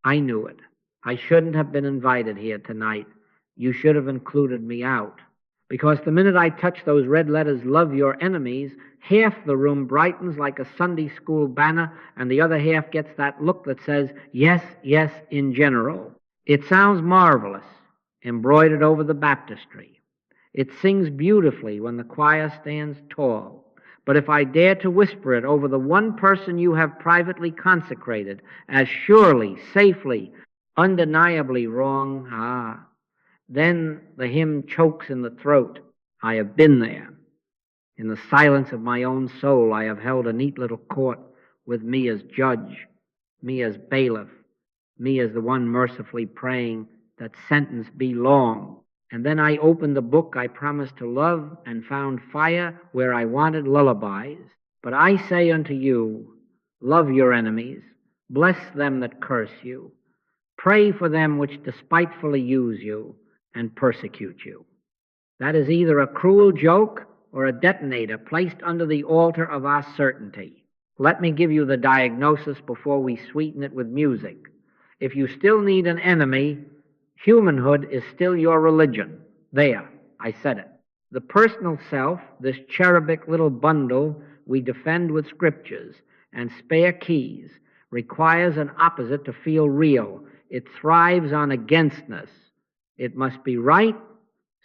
I knew it. I shouldn't have been invited here tonight. You should have included me out. Because the minute I touch those red letters, love your enemies, half the room brightens like a Sunday school banner, and the other half gets that look that says, yes, yes, in general. It sounds marvelous, embroidered over the baptistry. It sings beautifully when the choir stands tall. But if I dare to whisper it over the one person you have privately consecrated as surely, safely, undeniably wrong, then the hymn chokes in the throat. I have been there. In the silence of my own soul, I have held a neat little court with me as judge, me as bailiff, me as the one mercifully praying that sentence be long. And then I opened the book I promised to love and found fire where I wanted lullabies. But I say unto you, love your enemies, bless them that curse you, pray for them which despitefully use you and persecute you. That is either a cruel joke or a detonator placed under the altar of our certainty. Let me give you the diagnosis before we sweeten it with music. If you still need an enemy, humanhood is still your religion. There, I said it. The personal self, this cherubic little bundle we defend with scriptures and spare keys, requires an opposite to feel real. It thrives on againstness. It must be right,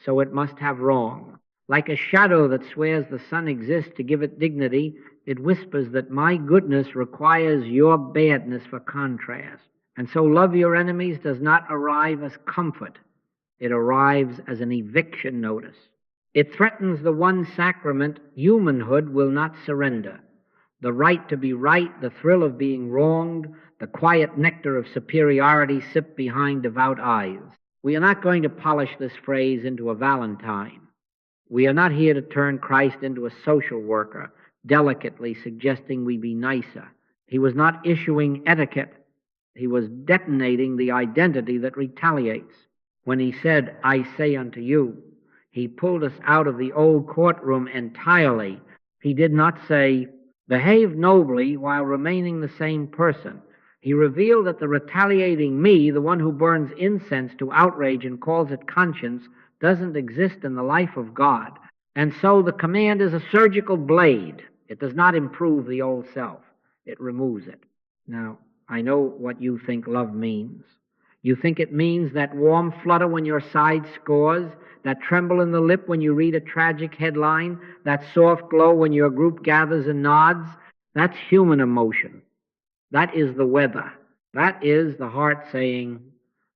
so it must have wrong. Like a shadow that swears the sun exists to give it dignity, it whispers that my goodness requires your badness for contrast. And so love your enemies does not arrive as comfort. It arrives as an eviction notice. It threatens the one sacrament humanhood will not surrender. The right to be right, the thrill of being wronged, the quiet nectar of superiority sipped behind devout eyes. We are not going to polish this phrase into a valentine. We are not here to turn Christ into a social worker, delicately suggesting we be nicer. He was not issuing etiquette. He was detonating the identity that retaliates. When he said, I say unto you, he pulled us out of the old courtroom entirely. He did not say, behave nobly while remaining the same person. He revealed that the retaliating me, the one who burns incense to outrage and calls it conscience, doesn't exist in the life of God. And so the command is a surgical blade. It does not improve the old self. It removes it. Now, I know what you think love means. You think it means that warm flutter when your side scores, that tremble in the lip when you read a tragic headline, that soft glow when your group gathers and nods. That's human emotion. That is the weather. That is the heart saying,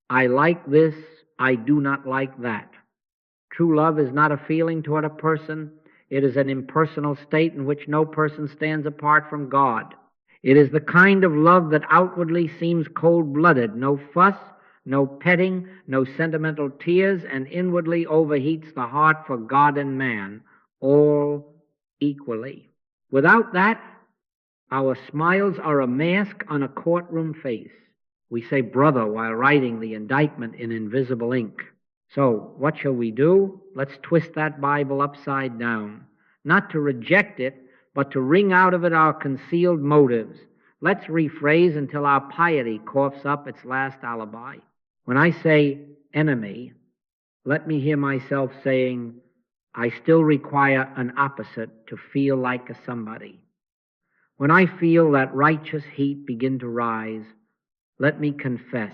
I like this, I do not like that. True love is not a feeling toward a person. It is an impersonal state in which no person stands apart from God. It is the kind of love that outwardly seems cold-blooded, no fuss, no petting, no sentimental tears, and inwardly overheats the heart for God and man, all equally. Without that, our smiles are a mask on a courtroom face. We say brother while writing the indictment in invisible ink. So, what shall we do? Let's twist that Bible upside down. Not to reject it, but to wring out of it our concealed motives. Let's rephrase until our piety coughs up its last alibi. When I say enemy, let me hear myself saying, I still require an opposite to feel like a somebody. When I feel that righteous heat begin to rise, let me confess,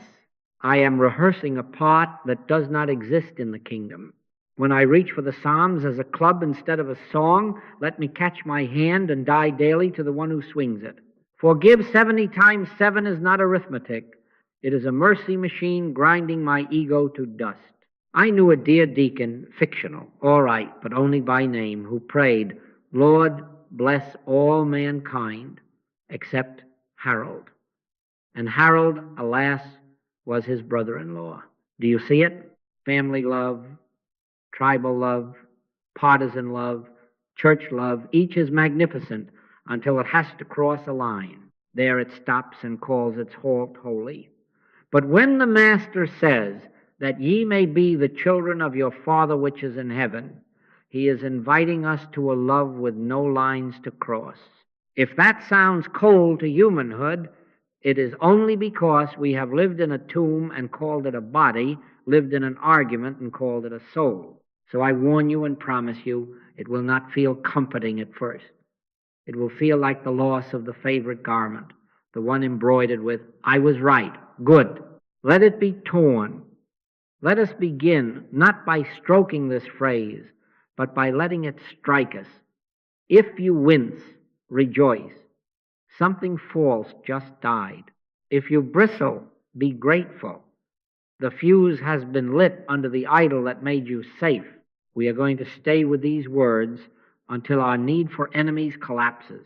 I am rehearsing a part that does not exist in the kingdom. When I reach for the Psalms as a club instead of a song, let me catch my hand and die daily to the one who swings it. Forgive 70 times 7 is not arithmetic. It is a mercy machine grinding my ego to dust. I knew a dear deacon, fictional, all right, but only by name, who prayed, Lord, bless all mankind except Harold. And Harold, alas, was his brother-in-law. Do you see it? Family love, tribal love, partisan love, church love, each is magnificent until it has to cross a line. There it stops and calls its halt holy. But when the Master says that ye may be the children of your Father which is in heaven, he is inviting us to a love with no lines to cross. If that sounds cold to humanhood, It is only because we have lived in a tomb and called it a body, lived in an argument and called it a soul. So I warn you and promise you, it will not feel comforting at first. It will feel like the loss of the favorite garment, the one embroidered with, "I was right, good." Let it be torn. Let us begin not by stroking this phrase, but by letting it strike us. If you wince, rejoice. Something false just died. If you bristle, be grateful. The fuse has been lit under the idol that made you safe. We are going to stay with these words until our need for enemies collapses,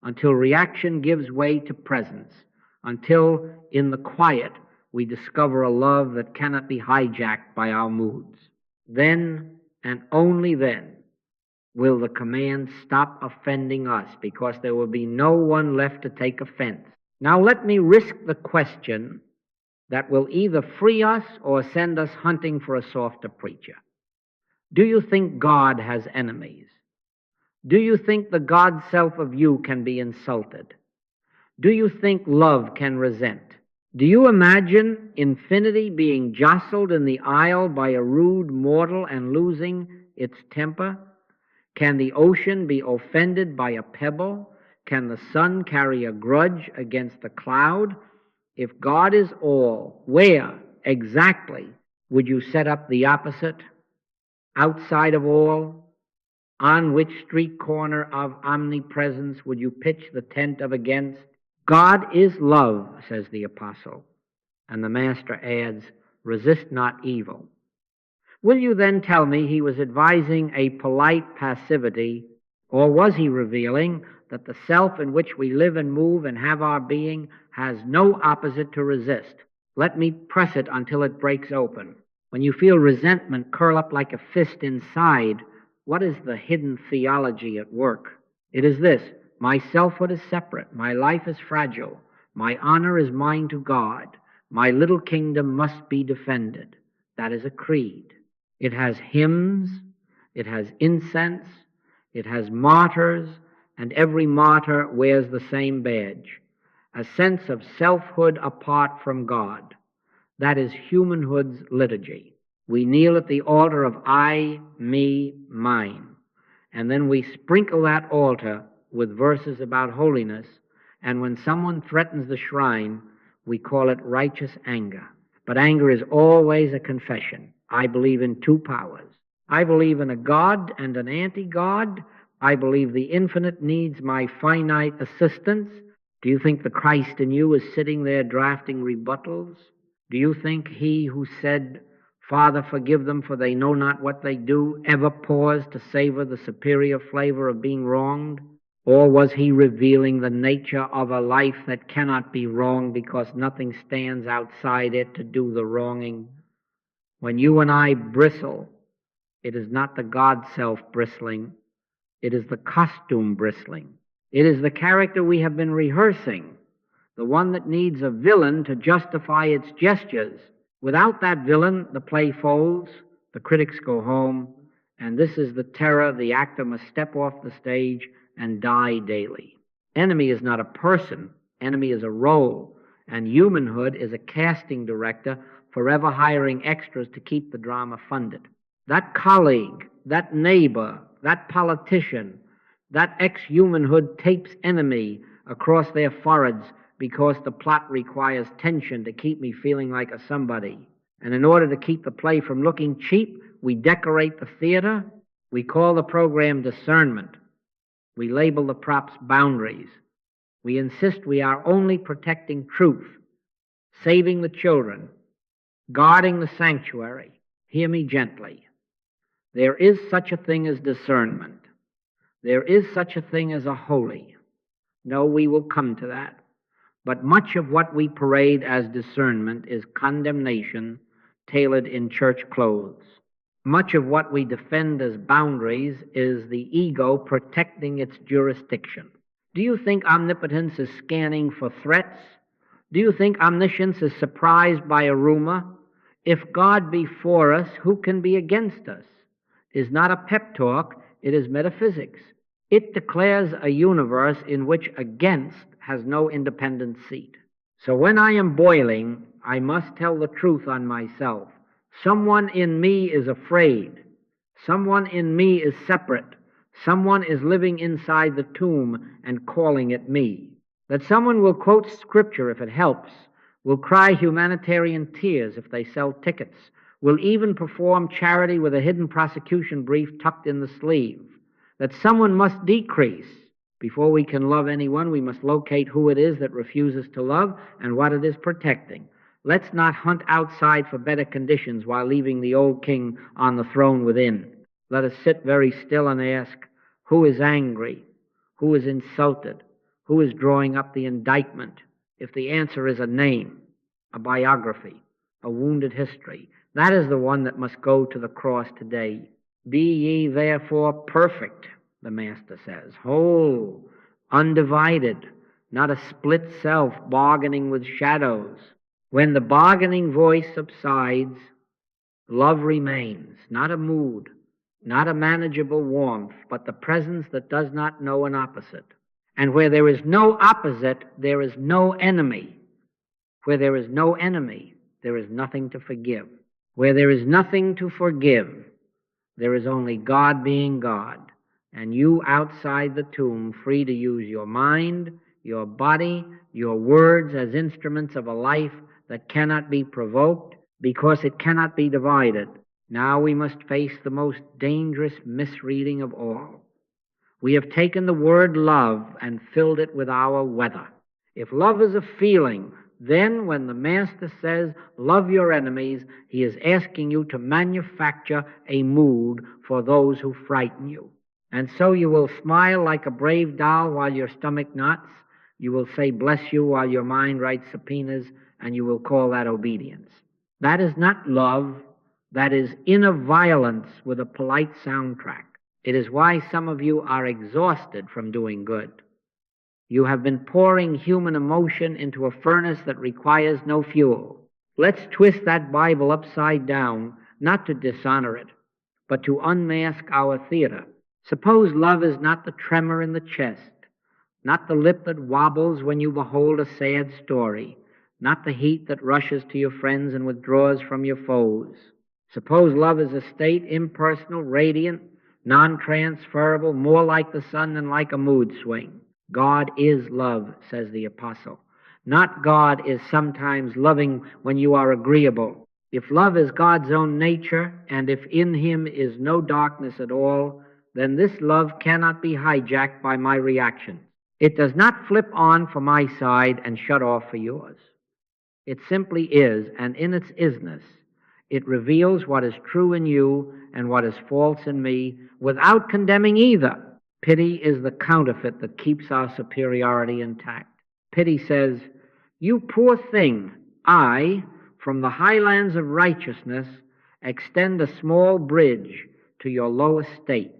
until reaction gives way to presence, until in the quiet we discover a love that cannot be hijacked by our moods. Then, and only then, will the command stop offending us, because there will be no one left to take offense. Now let me risk the question that will either free us or send us hunting for a softer preacher. Do you think God has enemies? Do you think the God self of you can be insulted? Do you think love can resent? Do you imagine infinity being jostled in the aisle by a rude mortal and losing its temper? Can the ocean be offended by a pebble? Can the sun carry a grudge against a cloud? If God is all, where exactly would you set up the opposite? Outside of all? On which street corner of omnipresence would you pitch the tent of against? God is love, says the apostle. And the master adds, resist not evil. Will you then tell me he was advising a polite passivity, or was he revealing that the self in which we live and move and have our being has no opposite to resist? Let me press it until it breaks open. When you feel resentment curl up like a fist inside, what is the hidden theology at work? It is this: my selfhood is separate, my life is fragile, my honor is mine to God, my little kingdom must be defended. That is a creed. It has hymns, it has incense, it has martyrs, and every martyr wears the same badge, a sense of selfhood apart from God. That is humanhood's liturgy. We kneel at the altar of I, me, mine, and then we sprinkle that altar with verses about holiness, and when someone threatens the shrine, we call it righteous anger. But anger is always a confession. I believe in two powers. I believe in a God and an anti-God. I believe the infinite needs my finite assistance. Do you think the Christ in you is sitting there drafting rebuttals? Do you think he who said, Father, forgive them, for they know not what they do, ever paused to savor the superior flavor of being wronged? Or was he revealing the nature of a life that cannot be wrong because nothing stands outside it to do the wronging? When you and I bristle, it is not the God self bristling, it is the costume bristling. It is the character we have been rehearsing, the one that needs a villain to justify its gestures. Without that villain, the play folds, the critics go home, and this is the terror the actor must step off the stage and die daily. Enemy is not a person, enemy is a role, and humanhood is a casting director forever hiring extras to keep the drama funded. That colleague, that neighbor, that politician, that ex-humanhood tapes enemy across their foreheads because the plot requires tension to keep me feeling like a somebody. And in order to keep the play from looking cheap, we decorate the theater. We call the program discernment. We label the props boundaries. We insist we are only protecting truth, saving the children, guarding the sanctuary. Hear me gently. There is such a thing as discernment. There is such a thing as a holy. No, we will come to that. But much of what we parade as discernment is condemnation tailored in church clothes. Much of what we defend as boundaries is the ego protecting its jurisdiction. Do you think omnipotence is scanning for threats? Do you think omniscience is surprised by a rumor? If God be for us, who can be against us? It is not a pep talk, it is metaphysics. It declares a universe in which against has no independent seat. So when I am boiling, I must tell the truth on myself. Someone in me is afraid. Someone in me is separate. Someone is living inside the tomb and calling it me. That someone will quote scripture if it helps, will cry humanitarian tears if they sell tickets, will even perform charity with a hidden prosecution brief tucked in the sleeve. That someone must decrease. Before we can love anyone, we must locate who it is that refuses to love and what it is protecting. Let's not hunt outside for better conditions while leaving the old king on the throne within. Let us sit very still and ask, who is angry? Who is insulted? Who is drawing up the indictment? If the answer is a name, a biography, a wounded history, that is the one that must go to the cross today. Be ye therefore perfect, the Master says, whole, undivided, not a split self bargaining with shadows. When the bargaining voice subsides, love remains, not a mood, not a manageable warmth, but the presence that does not know an opposite. And where there is no opposite, there is no enemy. Where there is no enemy, there is nothing to forgive. Where there is nothing to forgive, there is only God being God, and you outside the tomb, free to use your mind, your body, your words as instruments of a life that cannot be provoked because it cannot be divided. Now we must face the most dangerous misreading of all. We have taken the word love and filled it with our weather. If love is a feeling, then when the Master says, love your enemies, he is asking you to manufacture a mood for those who frighten you. And so you will smile like a brave doll while your stomach knots. You will say, bless you, while your mind writes subpoenas, and you will call that obedience. That is not love. That is inner violence with a polite soundtrack. It is why some of you are exhausted from doing good. You have been pouring human emotion into a furnace that requires no fuel. Let's twist that Bible upside down, not to dishonor it, but to unmask our theater. Suppose love is not the tremor in the chest, not the lip that wobbles when you behold a sad story, not the heat that rushes to your friends and withdraws from your foes. Suppose love is a state, impersonal, radiant, non-transferable, more like the sun than like a mood swing. God is love, says the apostle. Not God is sometimes loving when you are agreeable. If love is God's own nature, and if in him is no darkness at all, then this love cannot be hijacked by my reaction. It does not flip on for my side and shut off for yours. It simply is, and in its isness, it reveals what is true in you and what is false in me without condemning either. Pity is the counterfeit that keeps our superiority intact. Pity says, you poor thing, I, from the highlands of righteousness, extend a small bridge to your low estate.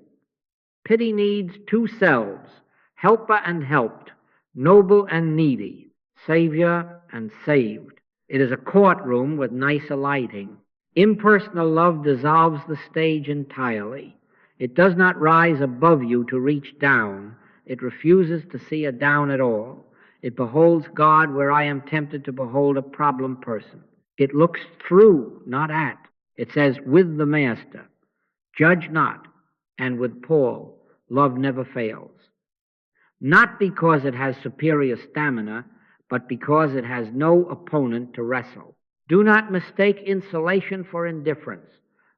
Pity needs two selves, helper and helped, noble and needy, savior and saved. It is a courtroom with nicer lighting. Impersonal love dissolves the stage entirely. It does not rise above you to reach down. It refuses to see a down at all. It beholds God where I am tempted to behold a problem person. It looks through, not at. It says, with the Master, judge not, and with Paul, love never fails. Not because it has superior stamina, but because it has no opponent to wrestle. Do not mistake insulation for indifference.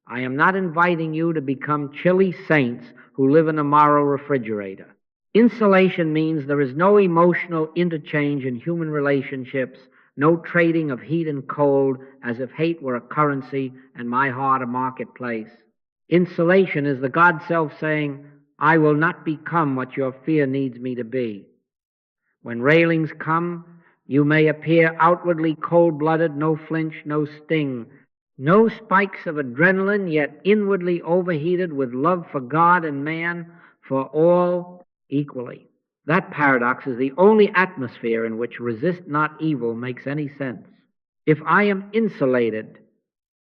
I am not inviting you to become chilly saints who live in a moral refrigerator. Insulation means there is no emotional interchange in human relationships, no trading of heat and cold as if hate were a currency and my heart a marketplace. Insulation is the God self saying, I will not become what your fear needs me to be. When railings come, you may appear outwardly cold-blooded, no flinch, no sting, no spikes of adrenaline, yet inwardly overheated with love for God and man, for all equally. That paradox is the only atmosphere in which resist not evil makes any sense. If I am insulated,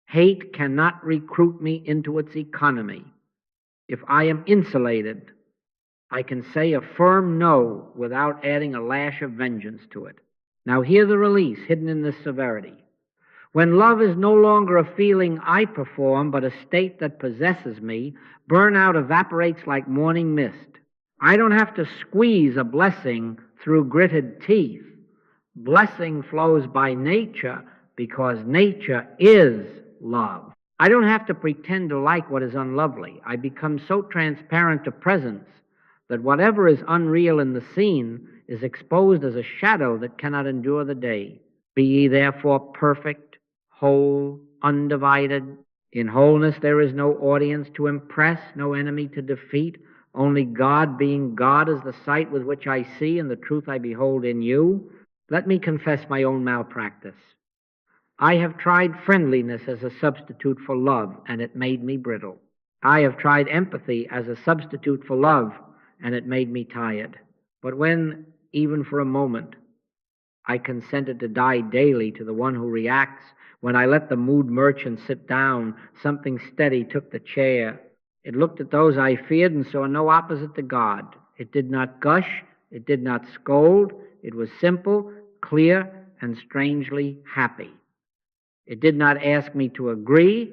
hate cannot recruit me into its economy. If I am insulated, I can say a firm no without adding a lash of vengeance to it. Now hear the release hidden in this severity. When love is no longer a feeling I perform, but a state that possesses me, burnout evaporates like morning mist. I don't have to squeeze a blessing through gritted teeth. Blessing flows by nature because nature is love. I don't have to pretend to like what is unlovely. I become so transparent to presence that whatever is unreal in the scene is exposed as a shadow that cannot endure the day. Be ye therefore perfect, whole, undivided. In wholeness there is no audience to impress, no enemy to defeat. Only God, being God, is the sight with which I see, and the truth I behold in you. Let me confess my own malpractice. I have tried friendliness as a substitute for love, and it made me brittle. I have tried empathy as a substitute for love, and it made me tired. But when, even for a moment, I consented to die daily to the one who reacts, when I let the mood merchant sit down, something steady took the chair. It looked at those I feared and saw no opposite to God. It did not gush, it did not scold. It was simple, clear, and strangely happy. It did not ask me to agree,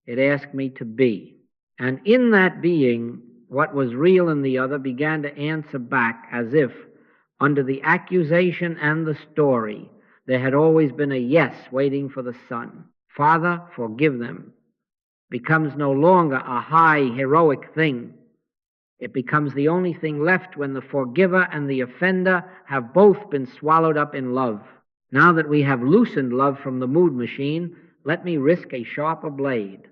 it asked me to be. And in that being, what was real in the other began to answer back as if, under the accusation and the story, there had always been a yes waiting for the son. Father, forgive them. Becomes no longer a high, heroic thing. It becomes the only thing left when the forgiver and the offender have both been swallowed up in love. Now that we have loosened love from the mood machine, let me risk a sharper blade.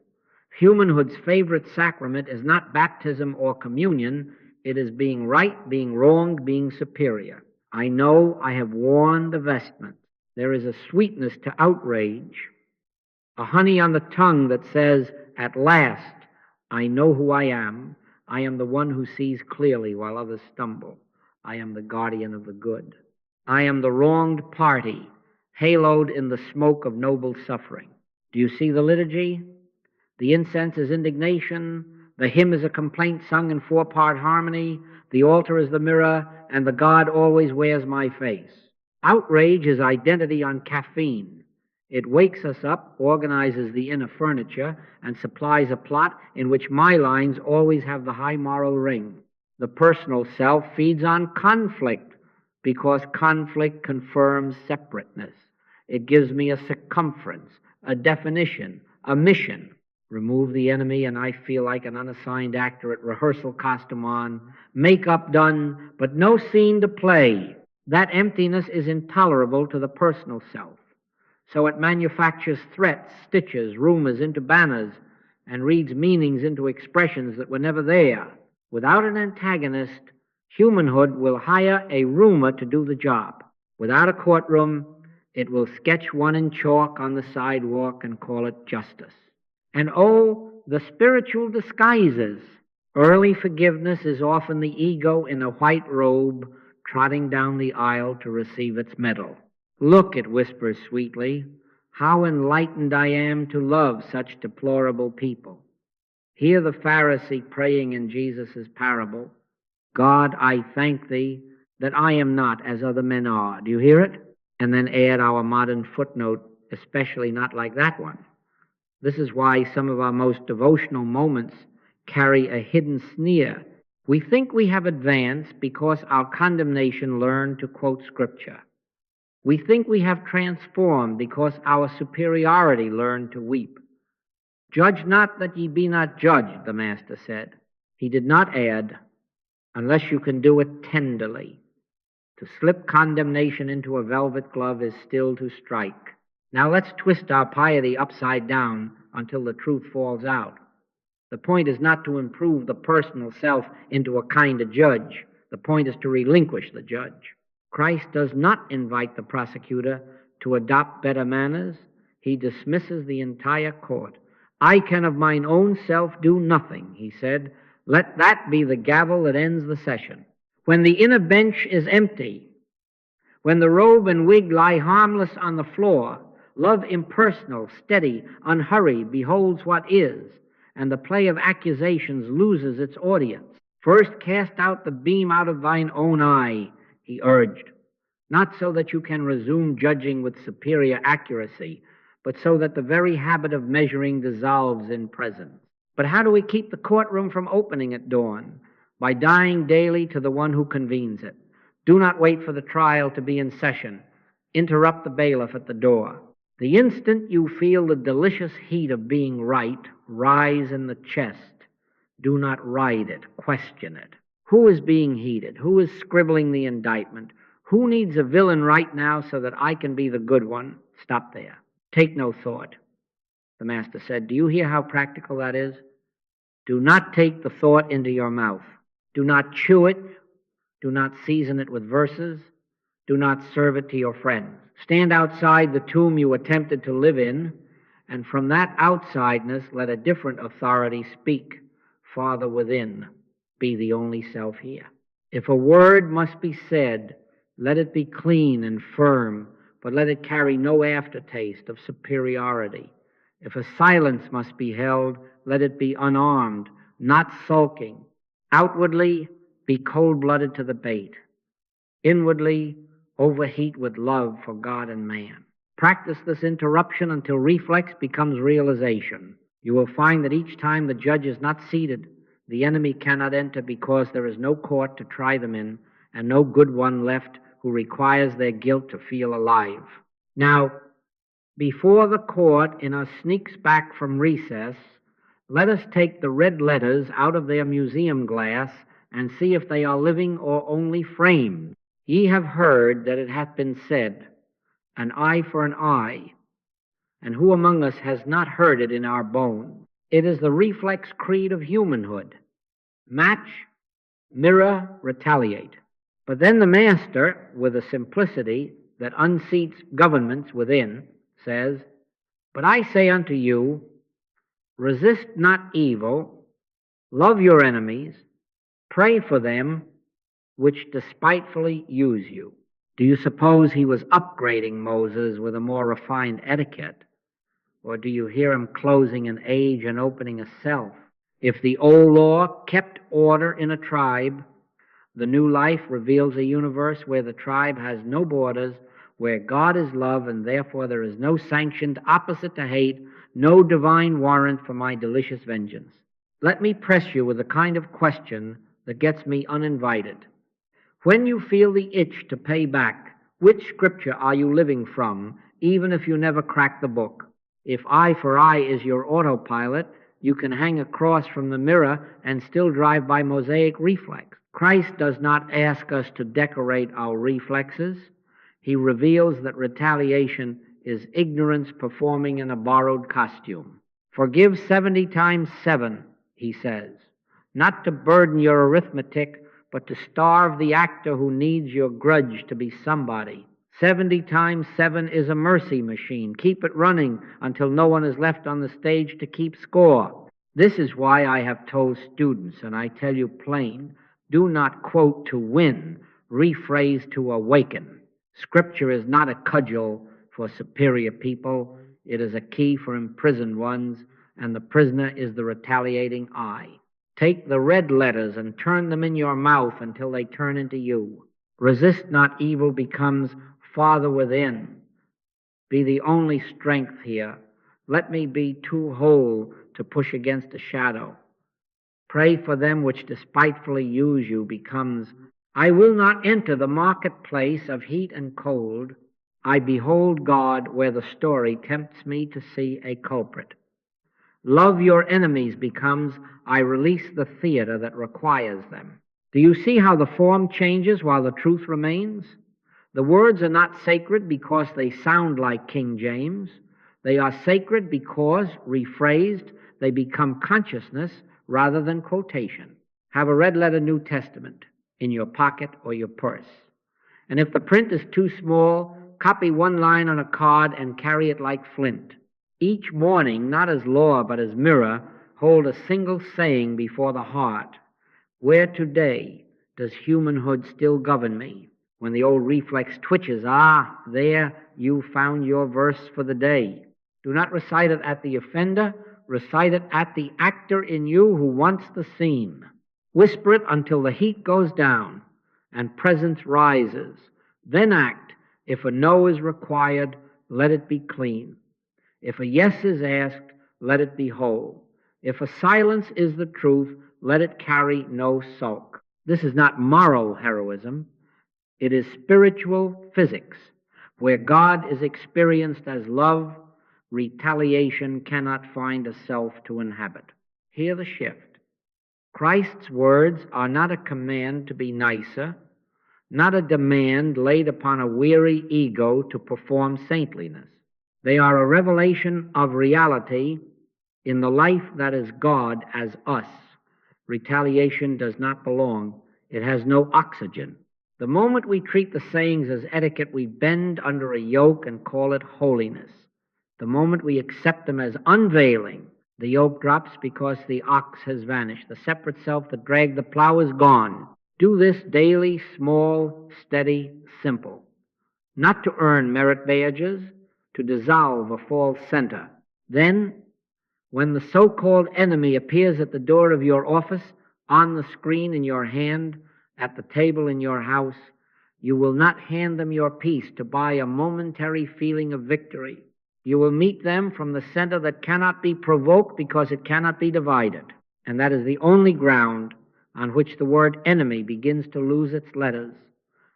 Humanhood's favorite sacrament is not baptism or communion. It is being right, being wronged, being superior. I know I have worn the vestment. There is a sweetness to outrage, a honey on the tongue that says, at last, I know who I am. I am the one who sees clearly while others stumble. I am the guardian of the good. I am the wronged party, haloed in the smoke of noble suffering. Do you see the liturgy? The incense is indignation, the hymn is a complaint sung in four-part harmony, the altar is the mirror, and the God always wears my face. Outrage is identity on caffeine. It wakes us up, organizes the inner furniture, and supplies a plot in which my lines always have the high moral ring. The personal self feeds on conflict, because conflict confirms separateness. It gives me a circumference, a definition, a mission. Remove the enemy and I feel like an unassigned actor at rehearsal, costume on, makeup done, but no scene to play. That emptiness is intolerable to the personal self. So it manufactures threats, stitches, rumors into banners, and reads meanings into expressions that were never there. Without an antagonist, humanhood will hire a rumor to do the job. Without a courtroom, it will sketch one in chalk on the sidewalk and call it justice. And oh, the spiritual disguises. Early forgiveness is often the ego in a white robe trotting down the aisle to receive its medal. Look, it whispers sweetly, how enlightened I am to love such deplorable people. Hear the Pharisee praying in Jesus' parable, God, I thank thee that I am not as other men are. Do you hear it? And then add our modern footnote, especially not like that one. This is why some of our most devotional moments carry a hidden sneer. We think we have advanced because our condemnation learned to quote Scripture. We think we have transformed because our superiority learned to weep. Judge not that ye be not judged, the Master said. He did not add, unless you can do it tenderly. To slip condemnation into a velvet glove is still to strike. Now let's twist our piety upside down until the truth falls out. The point is not to improve the personal self into a kind of judge. The point is to relinquish the judge. Christ does not invite the prosecutor to adopt better manners. He dismisses the entire court. I can of mine own self do nothing, he said. Let that be the gavel that ends the session. When the inner bench is empty, when the robe and wig lie harmless on the floor, love impersonal, steady, unhurried, beholds what is, and the play of accusations loses its audience. First cast out the beam out of thine own eye, he urged. not so that you can resume judging with superior accuracy, but so that the very habit of measuring dissolves in presence. But how do we keep the courtroom from opening at dawn? By dying daily to the one who convenes it. Do not wait for the trial to be in session. Interrupt the bailiff at the door. The instant you feel the delicious heat of being right rise in the chest, do not ride it, question it. Who is being heated? Who is scribbling the indictment? Who needs a villain right now so that I can be the good one? Stop there. Take no thought. The master said, do you hear how practical that is? Do not take the thought into your mouth. Do not chew it. Do not season it with verses. Do not serve it to your friends. Stand outside the tomb you attempted to live in, and from that outsideness let a different authority speak. Father within, be the only self here. If a word must be said, let it be clean and firm, but let it carry no aftertaste of superiority. If a silence must be held, let it be unarmed, not sulking. Outwardly, be cold-blooded to the bait. Inwardly, overheat with love for God and man. Practice this interruption until reflex becomes realization. You will find that each time the judge is not seated, the enemy cannot enter because there is no court to try them in and no good one left who requires their guilt to feel alive. Now, before the court in us sneaks back from recess, let us take the red letters out of their museum glass and see if they are living or only framed. Ye have heard that it hath been said, an eye for an eye, and who among us has not heard it in our bones? It is the reflex creed of humanhood. Match, mirror, retaliate. But then the master, with a simplicity that unseats governments within, says, but I say unto you, resist not evil, love your enemies, pray for them which despitefully use you. Do you suppose he was upgrading Moses with a more refined etiquette? Or do you hear him closing an age and opening a self? If the old law kept order in a tribe, the new life reveals a universe where the tribe has no borders, where God is love, and therefore there is no sanctioned opposite to hate, no divine warrant for my delicious vengeance. Let me press you with a kind of question that gets me uninvited. When you feel the itch to pay back, which scripture are you living from, even if you never crack the book? If eye for eye is your autopilot, you can hang across from the mirror and still drive by Mosaic reflex. Christ does not ask us to decorate our reflexes. He reveals that retaliation is ignorance performing in a borrowed costume. Forgive 70 times 7, he says, not to burden your arithmetic, but to starve the actor who needs your grudge to be somebody. 70 times 7 is a mercy machine. Keep it running until no one is left on the stage to keep score. This is why I have told students, and I tell you plain, do not quote to win, rephrase to awaken. Scripture is not a cudgel for superior people. It is a key for imprisoned ones, and the prisoner is the retaliating eye. Take the red letters and turn them in your mouth until they turn into you. Resist not evil becomes Father within. Be the only strength here. Let me be too whole to push against a shadow. Pray for them which despitefully use you becomes, I will not enter the marketplace of heat and cold. I behold God where the story tempts me to see a culprit. Love your enemies becomes, I release the theater that requires them. Do you see how the form changes while the truth remains? The words are not sacred because they sound like King James. They are sacred because, rephrased, they become consciousness rather than quotation. Have a red letter New Testament in your pocket or your purse. And if the print is too small, copy one line on a card and carry it like flint. Each morning, not as law but as mirror, hold a single saying before the heart. Where today does humanhood still govern me? When the old reflex twitches, there you found your verse for the day. Do not recite it at the offender, recite it at the actor in you who wants the scene. Whisper it until the heat goes down and presence rises. Then act. If a no is required, let it be clean. If a yes is asked, let it be whole. If a silence is the truth, let it carry no sulk. This is not moral heroism. It is spiritual physics. Where God is experienced as love, retaliation cannot find a self to inhabit. Hear the shift. Christ's words are not a command to be nicer, not a demand laid upon a weary ego to perform saintliness. They are a revelation of reality in the life that is God as us. Retaliation does not belong. It has no oxygen. The moment we treat the sayings as etiquette, we bend under a yoke and call it holiness. The moment we accept them as unveiling, the yoke drops because the ox has vanished. The separate self that dragged the plow is gone. Do this daily, small, steady, simple. Not to earn merit badges, to dissolve a false center. Then, when the so-called enemy appears at the door of your office, on the screen in your hand, at the table in your house, you will not hand them your peace to buy a momentary feeling of victory. You will meet them from the center that cannot be provoked because it cannot be divided. And that is the only ground on which the word enemy begins to lose its letters,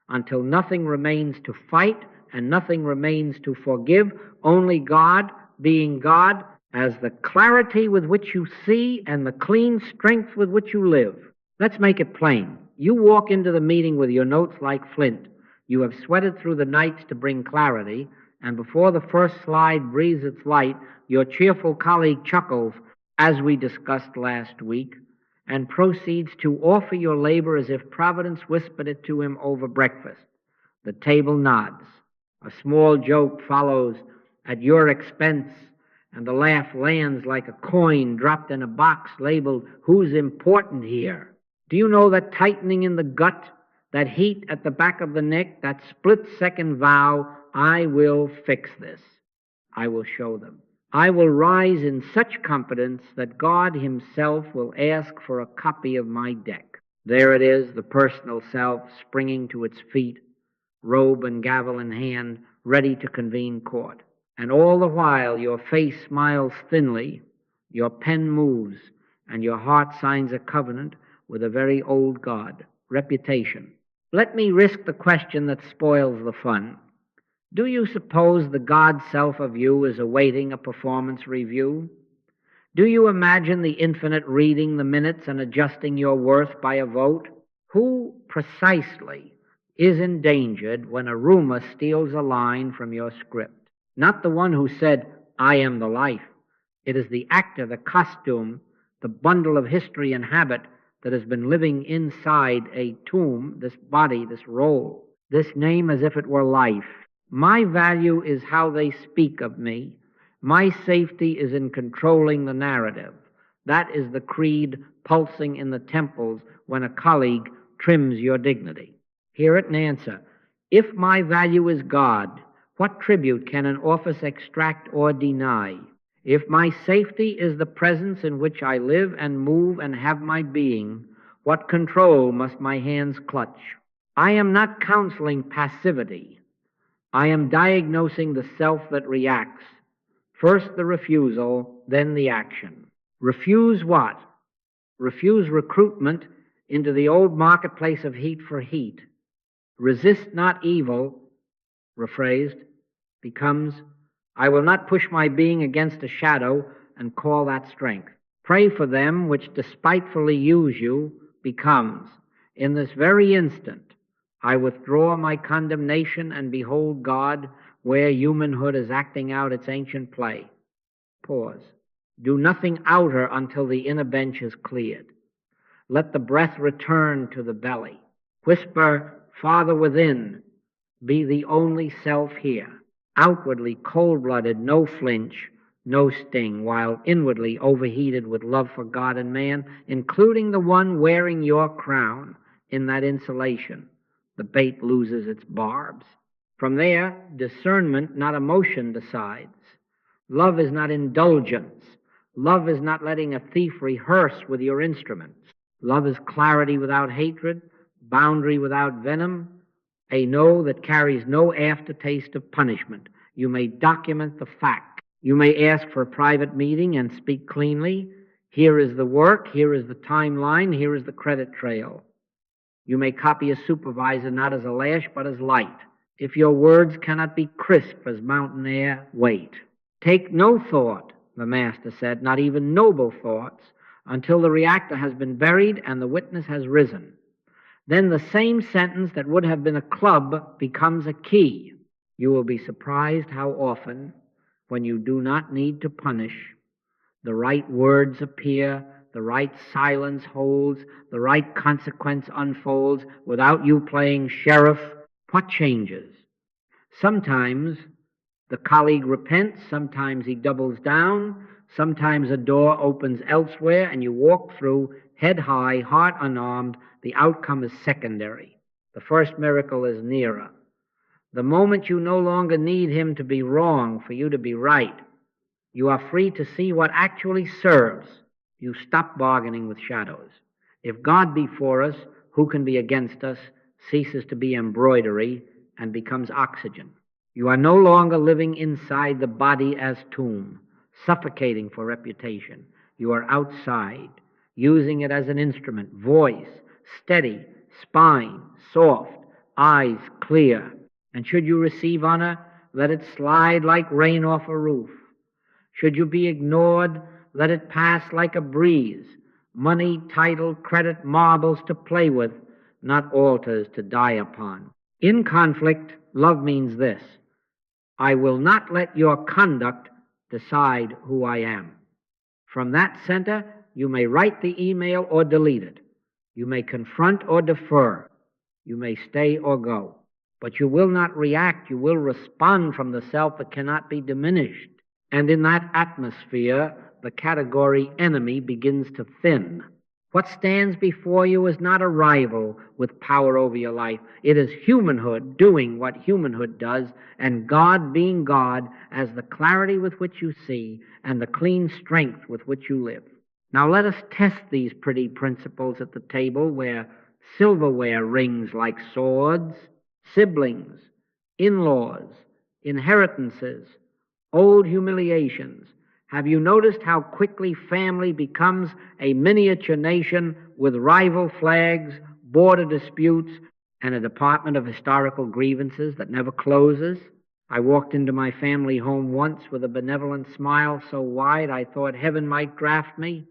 until nothing remains to fight and nothing remains to forgive, only God, being God, as the clarity with which you see and the clean strength with which you live. Let's make it plain. You walk into the meeting with your notes like flint. You have sweated through the nights to bring clarity, and before the first slide breathes its light, your cheerful colleague chuckles, as we discussed last week, and proceeds to offer your labor as if Providence whispered it to him over breakfast. The table nods. A small joke follows at your expense, and the laugh lands like a coin dropped in a box labeled, "Who's important here?" Do you know that tightening in the gut, that heat at the back of the neck, that split-second vow, I will fix this. I will show them. I will rise in such confidence that God himself will ask for a copy of my deck. There it is, the personal self springing to its feet, robe and gavel in hand, ready to convene court. And all the while your face smiles thinly, your pen moves, and your heart signs a covenant with a very old God, reputation. Let me risk the question that spoils the fun. Do you suppose the God self of you is awaiting a performance review? Do you imagine the infinite reading the minutes and adjusting your worth by a vote? Who precisely is endangered when a rumor steals a line from your script? Not the one who said, "I am the life." It is the actor, the costume, the bundle of history and habit that has been living inside a tomb, this body, this role, this name as if it were life. My value is how they speak of me. My safety is in controlling the narrative. That is the creed pulsing in the temples when a colleague trims your dignity. Hear it and answer. If my value is God, what tribute can an office extract or deny? If my safety is the presence in which I live and move and have my being, what control must my hands clutch? I am not counseling passivity. I am diagnosing the self that reacts. First the refusal, then the action. Refuse what? Refuse recruitment into the old marketplace of heat for heat. Resist not evil, rephrased, becomes, I will not push my being against a shadow and call that strength. Pray for them which despitefully use you, becomes, in this very instant, I withdraw my condemnation and behold God where humanhood is acting out its ancient play. Pause. Do nothing outer until the inner bench is cleared. Let the breath return to the belly. Whisper, Father within, be the only self here. Outwardly cold-blooded, no flinch, no sting, while inwardly overheated with love for God and man, including the one wearing your crown in that insulation. The bait loses its barbs. From there, discernment, not emotion, decides. Love is not indulgence. Love is not letting a thief rehearse with your instruments. Love is clarity without hatred, boundary without venom, a no that carries no aftertaste of punishment. You may document the fact. You may ask for a private meeting and speak cleanly. Here is the work, here is the timeline, here is the credit trail. You may copy a supervisor not as a lash but as light. If your words cannot be crisp as mountain air, wait. Take no thought, the master said, not even noble thoughts, until the reactor has been buried and the witness has risen. Then the same sentence that would have been a club becomes a key. You will be surprised how often, when you do not need to punish, the right words appear, the right silence holds, the right consequence unfolds without you playing sheriff. What changes? Sometimes the colleague repents, sometimes he doubles down, sometimes a door opens elsewhere and you walk through head high, heart unarmed. The outcome is secondary. The first miracle is nearer. The moment you no longer need him to be wrong for you to be right, you are free to see what actually serves. You stop bargaining with shadows. If God be for us, who can be against us ceases to be embroidery and becomes oxygen. You are no longer living inside the body as tomb, suffocating for reputation. You are outside, using it as an instrument, voice, steady, spine, soft, eyes clear. And should you receive honor, let it slide like rain off a roof. Should you be ignored, let it pass like a breeze. Money, title, credit, marbles to play with, not altars to die upon. In conflict, love means this: I will not let your conduct decide who I am. From that center, you may write the email or delete it. You may confront or defer. You may stay or go. But you will not react. You will respond from the self that cannot be diminished. And in that atmosphere, the category enemy begins to thin. What stands before you is not a rival with power over your life. It is humanhood doing what humanhood does, and God being God as the clarity with which you see and the clean strength with which you live. Now let us test these pretty principles at the table where silverware rings like swords, siblings, in-laws, inheritances, old humiliations. Have you noticed how quickly family becomes a miniature nation with rival flags, border disputes, and a department of historical grievances that never closes? I walked into my family home once with a benevolent smile so wide I thought heaven might draft me.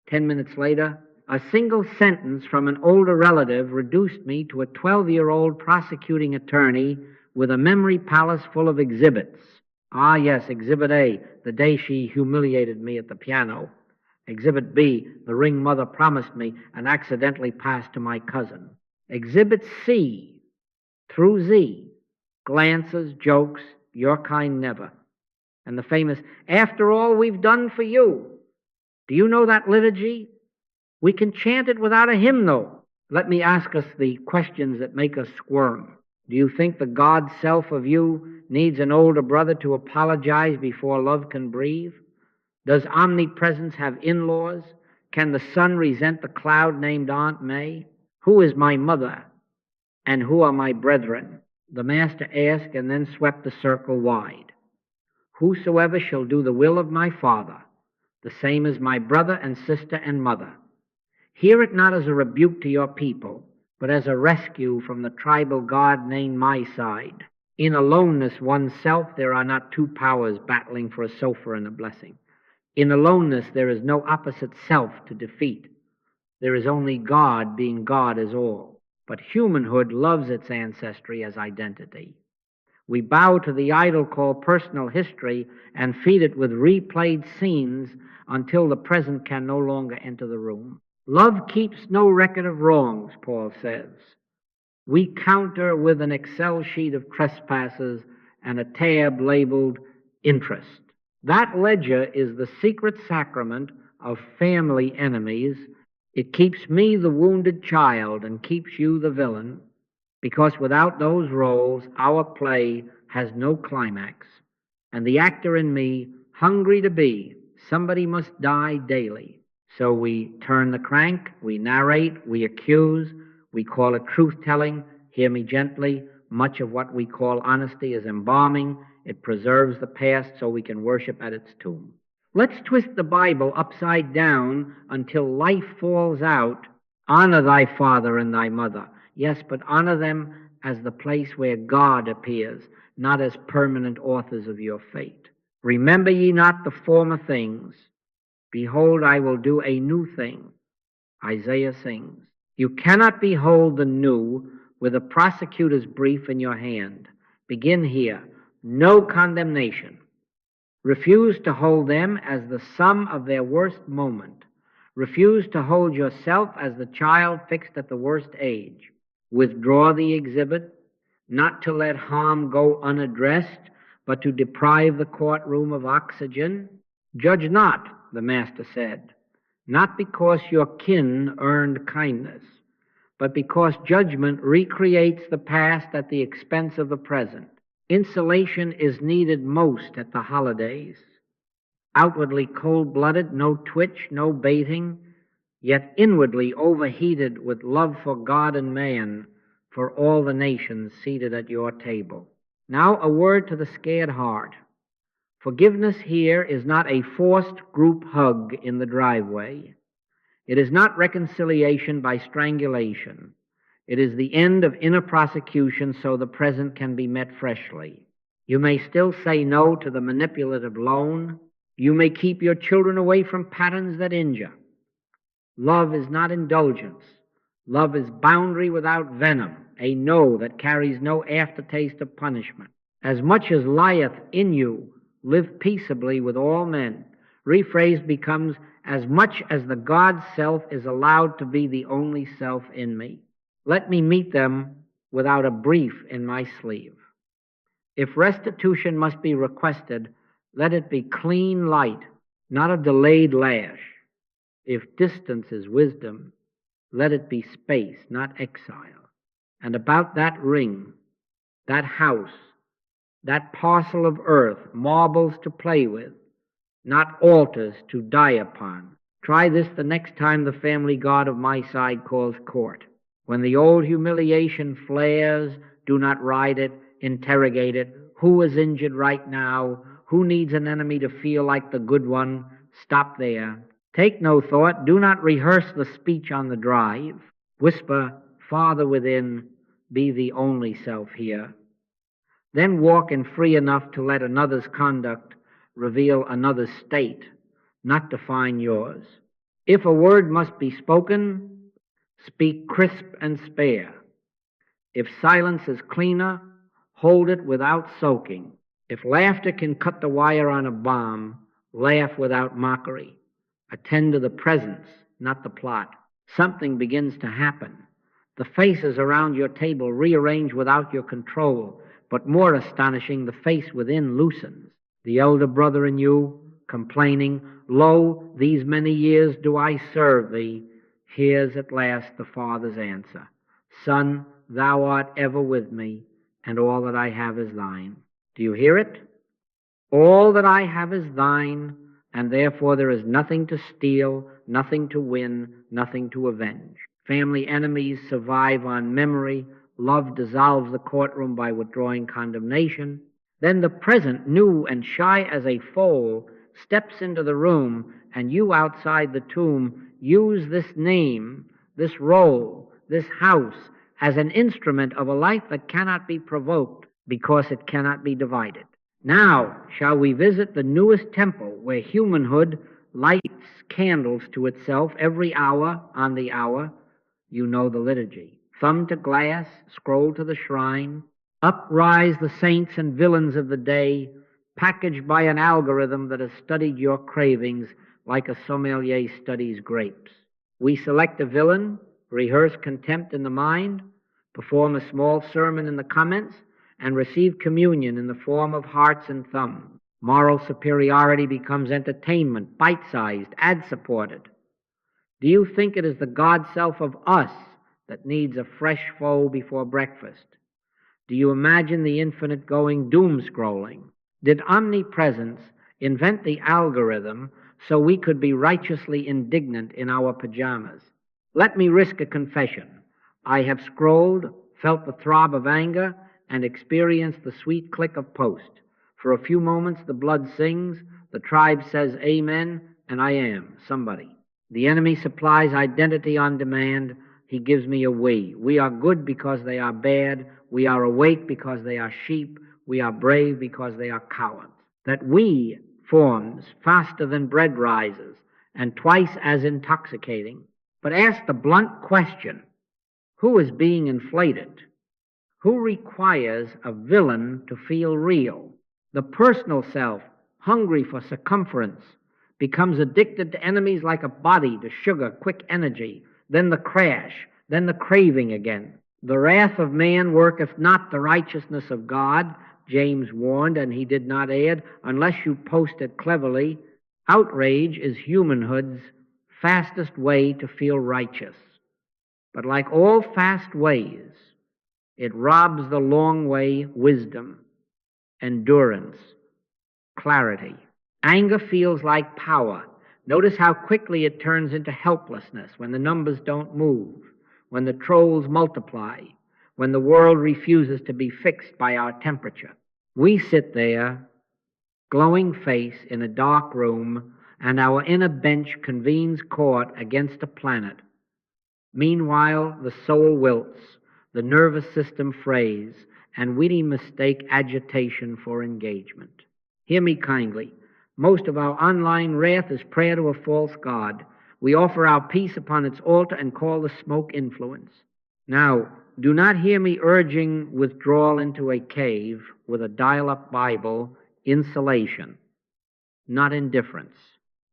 10 minutes later, a single sentence from an older relative reduced me to a 12-year-old prosecuting attorney with a memory palace full of exhibits. Ah, yes, Exhibit A, the day she humiliated me at the piano. Exhibit B, the ring mother promised me and accidentally passed to my cousin. Exhibit C, through Z, glances, jokes, your kind never. And the famous, after all we've done for you. Do you know that liturgy? We can chant it without a hymnal. Let me ask us the questions that make us squirm. Do you think the God self of you needs an older brother to apologize before love can breathe? Does omnipresence have in-laws? Can the sun resent the cloud named Aunt May? Who is my mother? And who are my brethren? The master asked and then swept the circle wide. Whosoever shall do the will of my Father, the same as my brother and sister and mother. Hear it not as a rebuke to your people, but as a rescue from the tribal God named my side. In aloneness oneself there are not two powers battling for a sofa and a blessing. In aloneness there is no opposite self to defeat. There is only God being God as all. But humanhood loves its ancestry as identity. We bow to the idol called personal history and feed it with replayed scenes until the present can no longer enter the room. Love keeps no record of wrongs, Paul says. We counter with an Excel sheet of trespasses and a tab labeled interest. That ledger is the secret sacrament of family enemies. It keeps me the wounded child and keeps you the villain, because without those roles, our play has no climax. And the actor in me, hungry to be, somebody must die daily. So we turn the crank, we narrate, we accuse, we call it truth-telling, Hear me gently. Much of what we call honesty is embalming. It preserves the past so we can worship at its tomb. Let's twist the Bible upside down until life falls out. Honor thy father and thy mother. Yes, but honor them as the place where God appears, not as permanent authors of your fate. Remember ye not the former things. Behold, I will do a new thing. Isaiah sings. You cannot behold the new with a prosecutor's brief in your hand. Begin here. No condemnation. Refuse to hold them as the sum of their worst moment. Refuse to hold yourself as the child fixed at the worst age. Withdraw the exhibit, not to let harm go unaddressed, but to deprive the courtroom of oxygen. Judge not, the Master said, not because your kin earned kindness, but because judgment recreates the past at the expense of the present. Insulation is needed most at the holidays. Outwardly cold-blooded, no twitch, no baiting, yet inwardly overheated with love for God and man, for all the nations seated at your table. Now a word to the scared heart. Forgiveness here is not a forced group hug in the driveway. It is not reconciliation by strangulation. It is the end of inner prosecution so the present can be met freshly. You may still say no to the manipulative loan. You may keep your children away from patterns that injure. Love is not indulgence. Love is boundary without venom, a no that carries no aftertaste of punishment. As much as lieth in you, live peaceably with all men. Rephrased becomes, as much as the God self is allowed to be the only self in me. Let me meet them without a brief in my sleeve. If restitution must be requested, let it be clean light, not a delayed lash. If distance is wisdom, let it be space, not exile. And about that ring, that house, that parcel of earth, marbles to play with, not altars to die upon. Try this the next time the family God of my side calls court. When the old humiliation flares, do not ride it, interrogate it. Who is injured right now? Who needs an enemy to feel like the good one? Stop there. Take no thought. Do not rehearse the speech on the drive. Whisper, Father within, be the only self here. Then walk in free enough to let another's conduct reveal another's state, not define yours. If a word must be spoken, speak crisp and spare. If silence is cleaner, hold it without soaking. If laughter can cut the wire on a bomb, laugh without mockery. Attend to the presence, not the plot. Something begins to happen. The faces around your table rearrange without your control, but more astonishing, the face within loosens. The elder brother in you, complaining, Lo, these many years do I serve thee, hears at last the Father's answer. Son, thou art ever with me, and all that I have is thine. Do you hear it? All that I have is thine, and therefore there is nothing to steal, nothing to win, nothing to avenge. Family enemies survive on memory. Love dissolves the courtroom by withdrawing condemnation. Then the present, new and shy as a foal, steps into the room, and you outside the tomb use this name, this role, this house as an instrument of a life that cannot be provoked because it cannot be divided. Now shall we visit the newest temple where humanhood lights candles to itself every hour on the hour. You know the liturgy. Thumb to glass, scroll to the shrine. Up rise the saints and villains of the day, packaged by an algorithm that has studied your cravings like a sommelier studies grapes. We select a villain, rehearse contempt in the mind, perform a small sermon in the comments, and receive communion in the form of hearts and thumbs. Moral superiority becomes entertainment, bite-sized, ad-supported. Do you think it is the God self of us that needs a fresh foe before breakfast? Do you imagine the infinite going doom-scrolling? Did omnipresence invent the algorithm so we could be righteously indignant in our pajamas? Let me risk a confession. I have scrolled felt the throb of anger, and experienced the sweet click of post. For a few moments the blood sings, the tribe says amen, and I am somebody. The enemy supplies identity on demand. He gives me a we. We are good because they are bad. We are awake because they are sheep. We are brave because they are cowards. That we forms faster than bread rises and twice as intoxicating. But ask the blunt question, who is being inflated? Who requires a villain to feel real? The personal self, hungry for circumference, becomes addicted to enemies like a body to sugar, quick energy, then the crash, then the craving again. The wrath of man worketh not the righteousness of God, James warned, and he did not add, unless you post it cleverly. Outrage is humanhood's fastest way to feel righteous. But like all fast ways, it robs the long way wisdom, endurance, clarity. Anger feels like power. Notice how quickly it turns into helplessness when the numbers don't move, when the trolls multiply, when the world refuses to be fixed by our temperature. We sit there, glowing face in a dark room, and our inner bench convenes court against a planet. Meanwhile, the soul wilts, the nervous system frays, and witty mistake agitation for engagement. Hear me kindly. Most of our online wrath is prayer to a false god. We offer our peace upon its altar and call the smoke influence. Now, do not hear me urging withdrawal into a cave with a dial-up Bible, insulation, not indifference.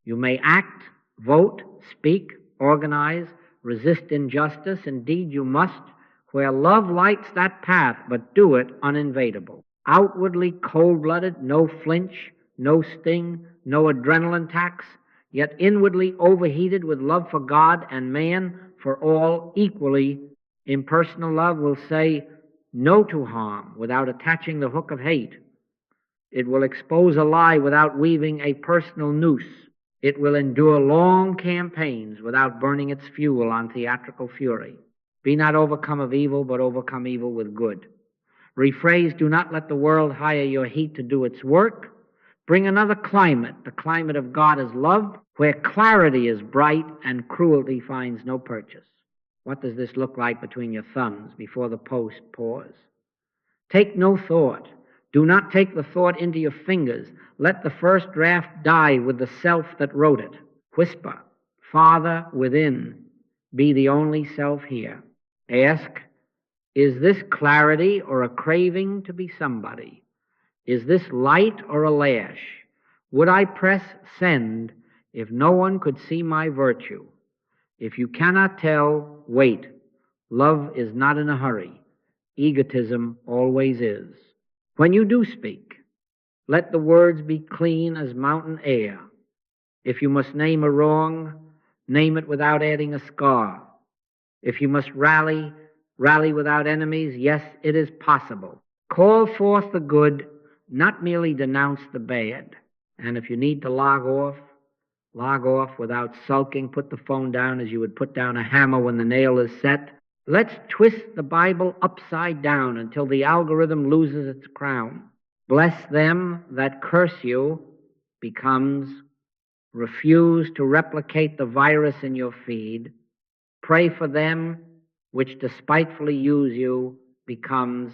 You may act, vote, speak, organize, resist injustice. Indeed, you must, where love lights that path, but do it uninvadable. Outwardly cold-blooded, no flinch, no sting, no adrenaline tax, yet inwardly overheated with love for God and man, for all equally. Impersonal love will say no to harm without attaching the hook of hate. It will expose a lie without weaving a personal noose. It will endure long campaigns without burning its fuel on theatrical fury. Be not overcome of evil, but overcome evil with good. Rephrase, do not let the world hire your heat to do its work. Bring another climate, the climate of God as love, where clarity is bright and cruelty finds no purchase. What does this look like between your thumbs before the post pours? Take no thought. Do not take the thought into your fingers. Let the first draft die with the self that wrote it. Whisper, Father within, be the only self here. Ask, is this clarity or a craving to be somebody? Is this light or a lash? Would I press send if no one could see my virtue? If you cannot tell, wait. Love is not in a hurry. Egotism always is. When you do speak, let the words be clean as mountain air. If you must name a wrong, name it without adding a scar. If you must rally, rally without enemies. Yes, it is possible. Call forth the good, not merely denounce the bad. And if you need to log off without sulking. Put the phone down as you would put down a hammer when the nail is set. Let's twist the Bible upside down until the algorithm loses its crown. Bless them that curse you becomes refuse to replicate the virus in your feed. Pray for them which despitefully use you becomes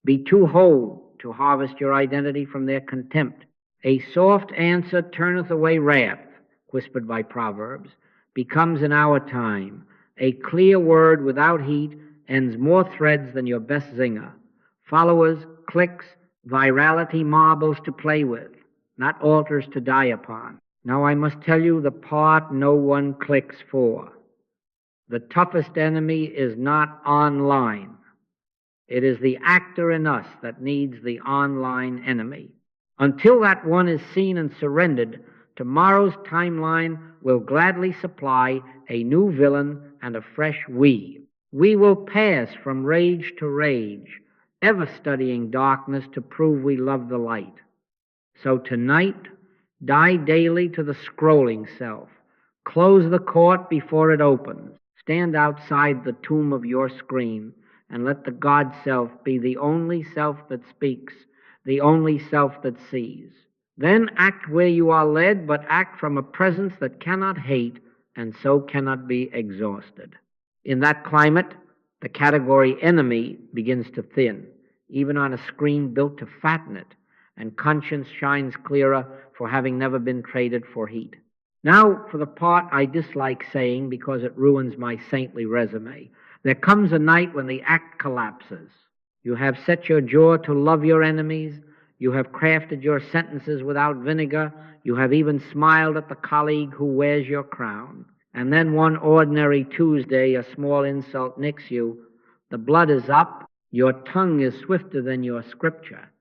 be too whole to harvest your identity from their contempt. A soft answer turneth away wrath, whispered by Proverbs, becomes in our time. A clear word without heat ends more threads than your best zinger. Followers, clicks, virality marbles to play with, not altars to die upon. Now I must tell you the part no one clicks for. The toughest enemy is not online. It is the actor in us that needs the online enemy. Until that one is seen and surrendered, tomorrow's timeline will gladly supply a new villain and a fresh we. We will pass from rage to rage, ever studying darkness to prove we love the light. So tonight, die daily to the scrolling self. Close the court before it opens. Stand outside the tomb of your screen. and let the God self be the only self that speaks, the only self that sees. Then act where you are led, but act from a presence that cannot hate and so cannot be exhausted. In that climate, the category enemy begins to thin, even on a screen built to fatten it, and conscience shines clearer for having never been traded for heat. Now for the part I dislike saying because it ruins my saintly resume. There comes a night when the act collapses. You have set your jaw to love your enemies. You have crafted your sentences without vinegar. You have even smiled at the colleague who wears your crown. And then one ordinary Tuesday, a small insult nicks you. The blood is up. Your tongue is swifter than your scripture.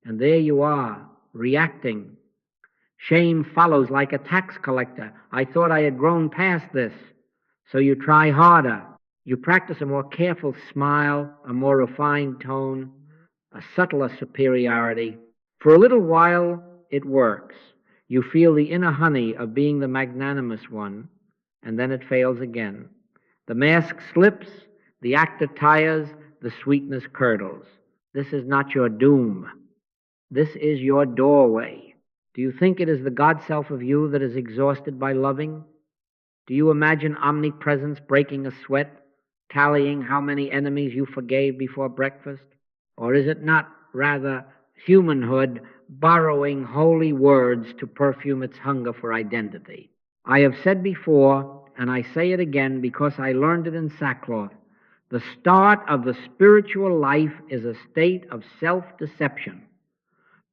And there you are, reacting. Shame follows like a tax collector. I thought I had grown past this. So you try harder. You practice a more careful smile, a more refined tone, a subtler superiority. For a little while, it works. You feel the inner honey of being the magnanimous one, and then it fails again. The mask slips, the actor tires, the sweetness curdles. This is not your doom. This is your doorway. Do you think it is the God self of you that is exhausted by loving? Do you imagine omnipresence breaking a sweat, tallying how many enemies you forgave before breakfast? Or is it not rather humanhood borrowing holy words to perfume its hunger for identity? I have said before, and I say it again because I learned it in sackcloth, the start of the spiritual life is a state of self-deception.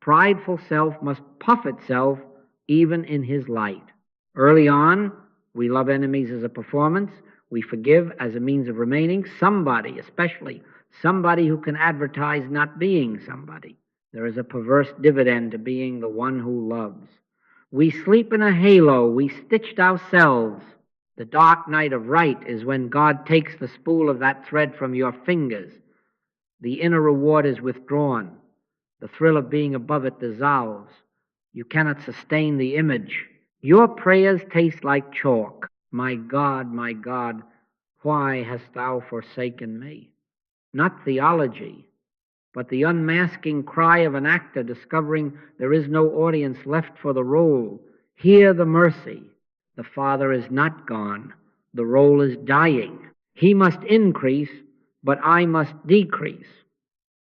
Prideful self must puff itself even in his light. Early on, we love enemies as a performance. We forgive as a means of remaining somebody, especially somebody who can advertise not being somebody. There is a perverse dividend to being the one who loves. We sleep in a halo. We stitched ourselves. The dark night of right is when God takes the spool of that thread from your fingers. The inner reward is withdrawn. The thrill of being above it dissolves. You cannot sustain the image. Your prayers taste like chalk. My God, why hast thou forsaken me? Not theology, but the unmasking cry of an actor discovering there is no audience left for the role. Hear the mercy. The Father is not gone. The role is dying. He must increase, but I must decrease.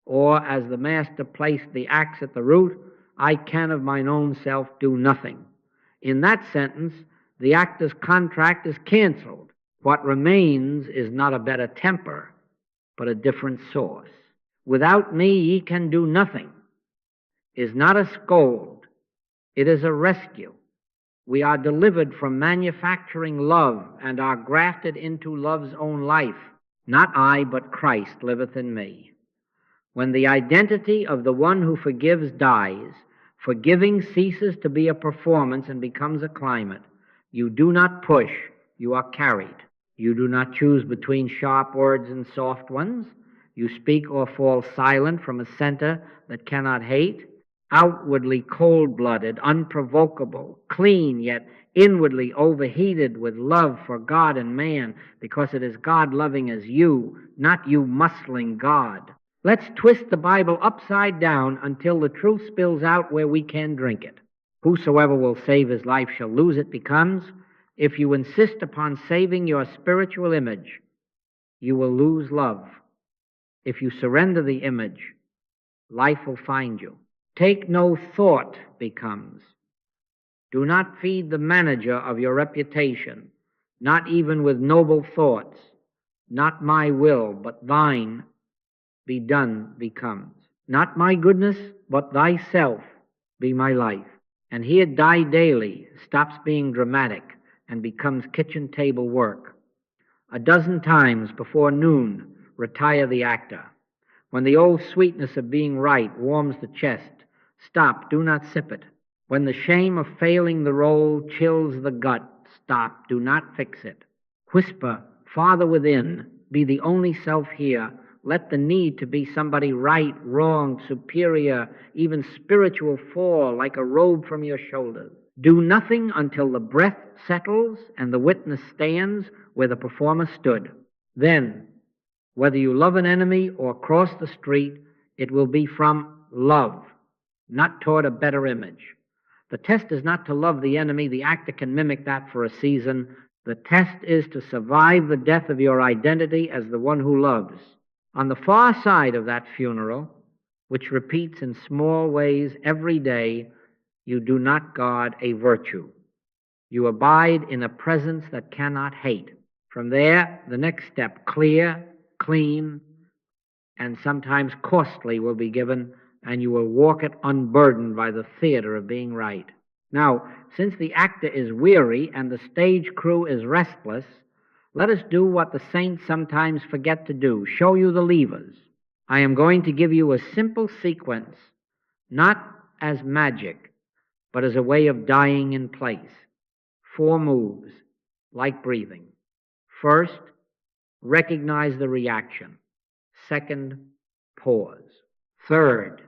Or, as the Master placed the axe at the root, I can of mine own self do nothing. In that sentence, the actor's contract is canceled. What remains is not a better temper, but a different source. Without me ye can do nothing is not a scold. It is a rescue. We are delivered from manufacturing love and are grafted into love's own life. Not I, but Christ liveth in me. When the identity of the one who forgives dies, forgiving ceases to be a performance and becomes a climate. You do not push, you are carried. You do not choose between sharp words and soft ones. You speak or fall silent from a center that cannot hate. Outwardly cold-blooded, unprovocable, clean, yet inwardly overheated with love for God and man, because it is God loving as you, not you muscling God. Let's twist the Bible upside down until the truth spills out where we can drink it. Whosoever will save his life shall lose it becomes, if you insist upon saving your spiritual image, you will lose love. If you surrender the image, life will find you. Take no thought becomes. Do not feed the manager of your reputation, not even with noble thoughts. Not my will, but thine be done becomes. Not my goodness, but thyself be my life. And here die daily stops being dramatic and becomes kitchen table work. A dozen times before noon, retire the actor. When the old sweetness of being right warms the chest, stop, do not sip it. When the shame of failing the role chills the gut, stop, do not fix it. Whisper, Father within, be the only self here. Let the need to be somebody right, wrong, superior, even spiritual fall like a robe from your shoulders. Do nothing until the breath settles and the witness stands where the performer stood. Then, Whether you love an enemy or cross the street, it will be from love, not toward a better image. The test is not to love the enemy. The actor can mimic that for a season. The test is to survive the death of your identity as the one who loves. On the far side of that funeral, which repeats in small ways every day, you do not guard a virtue. You abide in a presence that cannot hate. From there, the next step, clear, clean, and sometimes costly, will be given, and you will walk it unburdened by the theater of being right. Now, since the actor is weary and the stage crew is restless, let us do what the saints sometimes forget to do, show you the levers. I am going to give you a simple sequence, not as magic, but as a way of dying in place. 4 moves, like breathing. First, recognize the reaction. Second, pause. Third,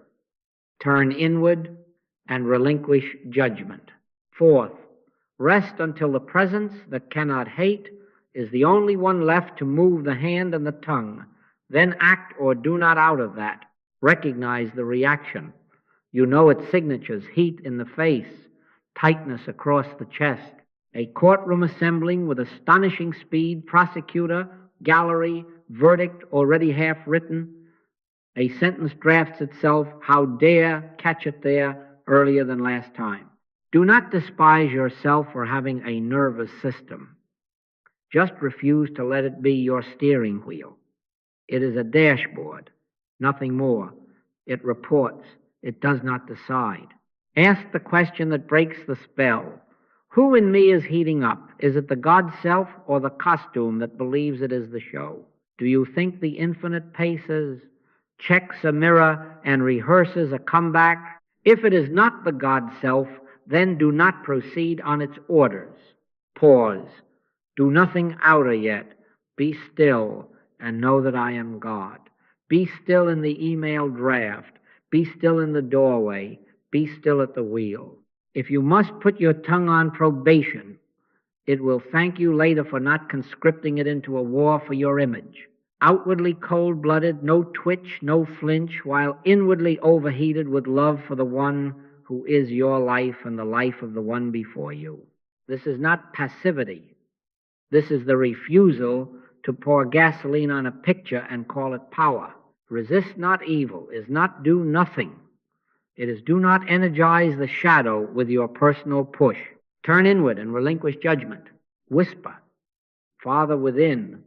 turn inward and relinquish judgment. Fourth, rest until the presence that cannot hate is the only one left to move the hand and the tongue. Then act or do not out of that. Recognize the reaction. You know its signatures: heat in the face, tightness across the chest, a courtroom assembling with astonishing speed, prosecutor, gallery, verdict already half written. A sentence drafts itself, how dare catch it there earlier than last time. Do not despise yourself for having a nervous system. Just refuse to let it be your steering wheel. It is a dashboard, nothing more. It reports. It does not decide. Ask the question that breaks the spell. Who in me is heating up? Is it the God self or the costume that believes it is the show? Do you think the infinite paces, checks a mirror, and rehearses a comeback? If it is not the God self, then do not proceed on its orders. Pause. Do nothing outer yet. Be still and know that I am God. Be still in the email draft. Be still in the doorway. Be still at the wheel. If you must put your tongue on probation, it will thank you later for not conscripting it into a war for your image. Outwardly cold-blooded, no twitch, no flinch, while inwardly overheated with love for the one who is your life and the life of the one before you. This is not passivity. This is the refusal to pour gasoline on a picture and call it power. Resist not evil is not do nothing. It is do not energize the shadow with your personal push. Turn inward and relinquish judgment. Whisper, Father within,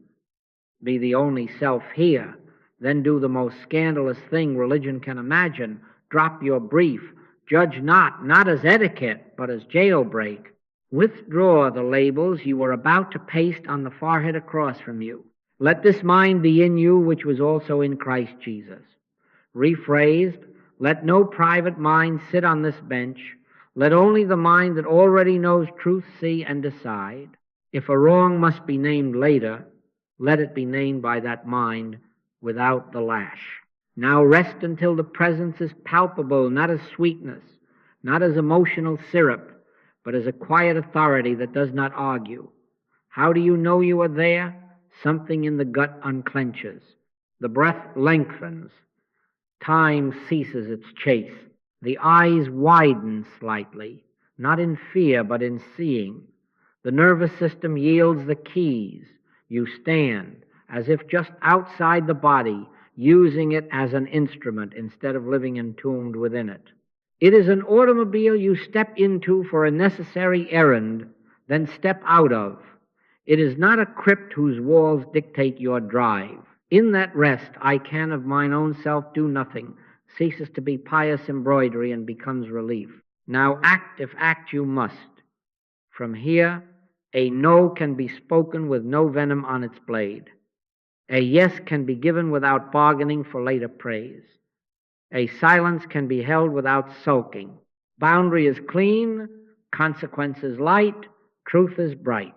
be the only self here. Then do the most scandalous thing religion can imagine. Drop your brief. Judge not as etiquette, but as jailbreak. Withdraw the labels you were about to paste on the forehead across from you. Let this mind be in you which was also in Christ Jesus. Rephrased, let no private mind sit on this bench. Let only the mind that already knows truth see and decide. If a wrong must be named later, let it be named by that mind without the lash. Now rest until the presence is palpable, not as sweetness, not as emotional syrup, but as a quiet authority that does not argue. How do you know you are there? Something in the gut unclenches. The breath lengthens. Time ceases its chase. The eyes widen slightly, not in fear, but in seeing. The nervous system yields the keys. You stand as if just outside the body, using it as an instrument instead of living entombed within it. It is an automobile you step into for a necessary errand, then step out of. It is not a crypt whose walls dictate your drive. In that rest, I can of mine own self do nothing, ceases to be pious embroidery and becomes relief. Now act if act you must. From here, a no can be spoken with no venom on its blade. A yes can be given without bargaining for later praise. A silence can be held without sulking. Boundary is clean, consequence is light, truth is bright.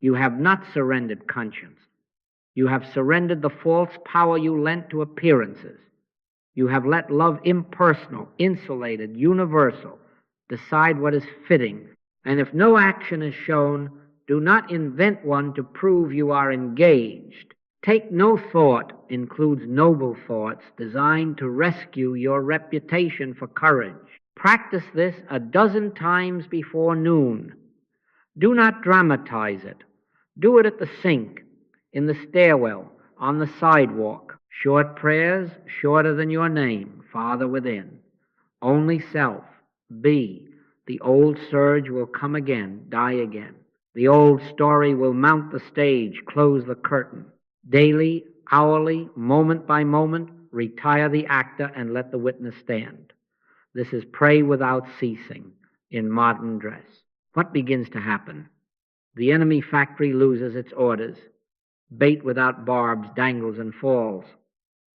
You have not surrendered conscience. You have surrendered the false power you lent to appearances. You have let love impersonal, insulated, universal, decide what is fitting. And if no action is shown, do not invent one to prove you are engaged. Take no thought includes noble thoughts designed to rescue your reputation for courage. Practice this a dozen times before noon. Do not dramatize it. Do it at the sink, in the stairwell, on the sidewalk. Short prayers, shorter than your name, Father within. Only self. Be. The old surge will come again, die again. The old story will mount the stage, close the curtain. Daily, hourly, moment by moment, retire the actor and let the witness stand. This is pray without ceasing in modern dress. What begins to happen? The enemy factory loses its orders. Bait without barbs dangles and falls.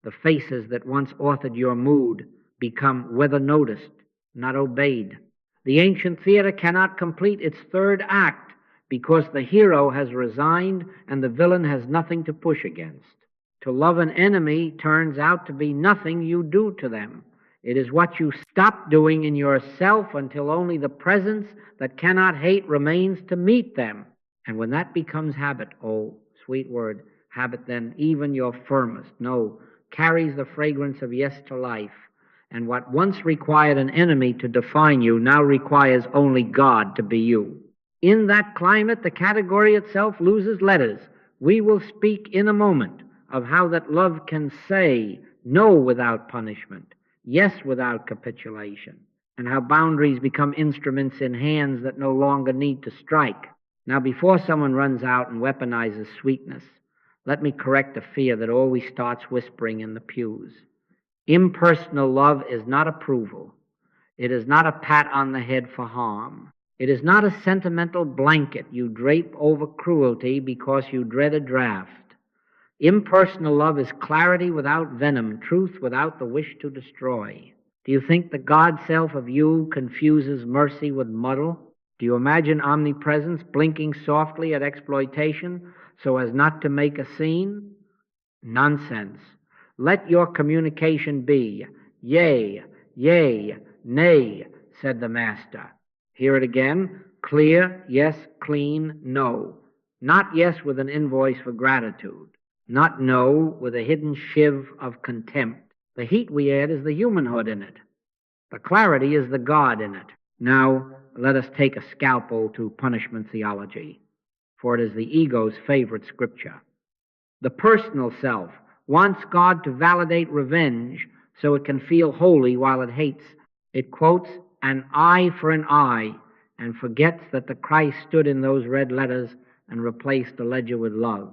The faces that once authored your mood become weather noticed, not obeyed. The ancient theater cannot complete its third act because the hero has resigned and the villain has nothing to push against. To love an enemy turns out to be nothing you do to them. It is what you stop doing in yourself until only the presence that cannot hate remains to meet them. And when that becomes habit, oh, sweet word, habit, then even your firmest, no, carries the fragrance of yes to life. And what once required an enemy to define you now requires only God to be you. In that climate, the category itself loses letters. We will speak in a moment of how that love can say no without punishment, yes without capitulation, and how boundaries become instruments in hands that no longer need to strike. Now, before someone runs out and weaponizes sweetness, let me correct a fear that always starts whispering in the pews. Impersonal love is not approval. It is not a pat on the head for harm. It is not a sentimental blanket you drape over cruelty because you dread a draft. Impersonal love is clarity without venom, truth without the wish to destroy. Do you think the God self of you confuses mercy with muddle? Do you imagine omnipresence blinking softly at exploitation so as not to make a scene? Nonsense. Let your communication be, yea, yea, nay, said the Master. Hear it again. Clear, yes, clean, no. Not yes with an invoice for gratitude. Not no with a hidden shiv of contempt. The heat we add is the humanhood in it. The clarity is the God in it. Now, let us take a scalpel to punishment theology, for it is the ego's favorite scripture. The personal self wants God to validate revenge so it can feel holy while it hates. It quotes an eye for an eye and forgets that the Christ stood in those red letters and replaced the ledger with love.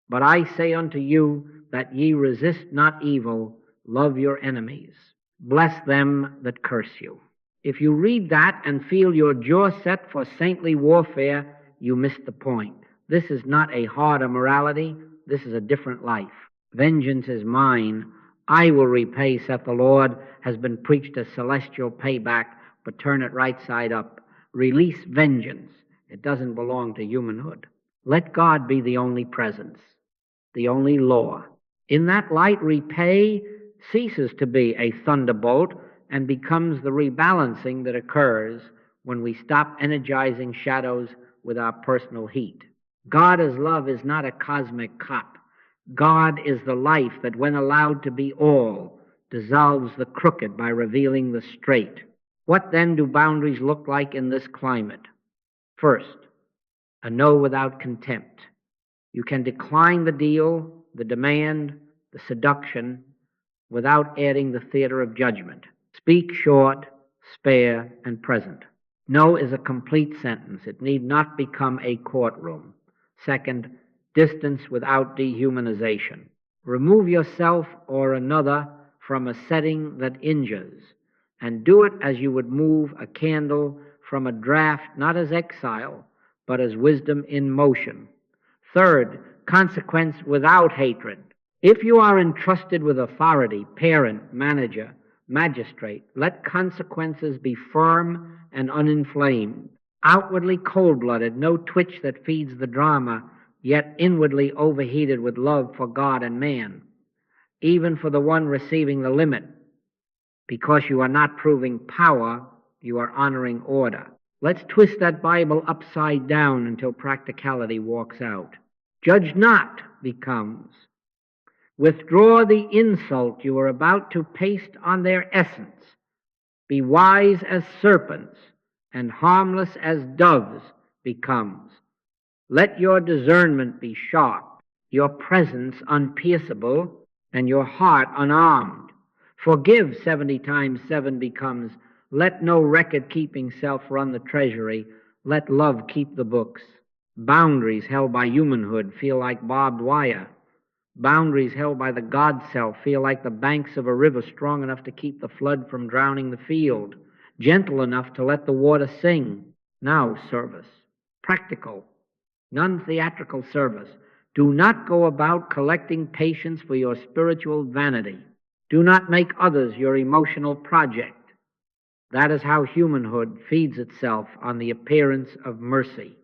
But I say unto you that ye resist not evil, love your enemies, bless them that curse you. If you read that and feel your jaw set for saintly warfare, you miss the point. This is not a harder morality. This is a different life. Vengeance is mine. I will repay, saith the Lord, has been preached as celestial payback, but turn it right side up. Release vengeance. It doesn't belong to humanhood. Let God be the only presence, the only law. In that light, repay ceases to be a thunderbolt and becomes the rebalancing that occurs when we stop energizing shadows with our personal heat. God as love is not a cosmic cop. God is the life that, when allowed to be all, dissolves the crooked by revealing the straight. What then do boundaries look like in this climate? First, a no without contempt. You can decline the deal, the demand, the seduction, without adding the theater of judgment. Speak short, spare, and present. No is a complete sentence. It need not become a courtroom. Second, distance without dehumanization. Remove yourself or another from a setting that injures, and do it as you would move a candle from a draught, not as exile, but as wisdom in motion. Third, consequence without hatred. If you are entrusted with authority, parent, manager, magistrate, let consequences be firm and uninflamed. Outwardly cold-blooded, no twitch that feeds the drama, yet inwardly overheated with love for God and man, even for the one receiving the limit. Because you are not proving power, you are honoring order. Let's twist that Bible upside down until practicality walks out. Judge not becomes, withdraw the insult you are about to paste on their essence. Be wise as serpents and harmless as doves becomes. Let your discernment be sharp, your presence unpierceable, and your heart unarmed. Forgive 70 times 7 becomes. Let no record-keeping self run the treasury. Let love keep the books. Boundaries held by humanhood feel like barbed wire. Boundaries held by the God self feel like the banks of a river strong enough to keep the flood from drowning the field, gentle enough to let the water sing. Now, service. Practical, non-theatrical service. Do not go about collecting patience for your spiritual vanity. Do not make others your emotional project. That is how humanhood feeds itself on the appearance of mercy.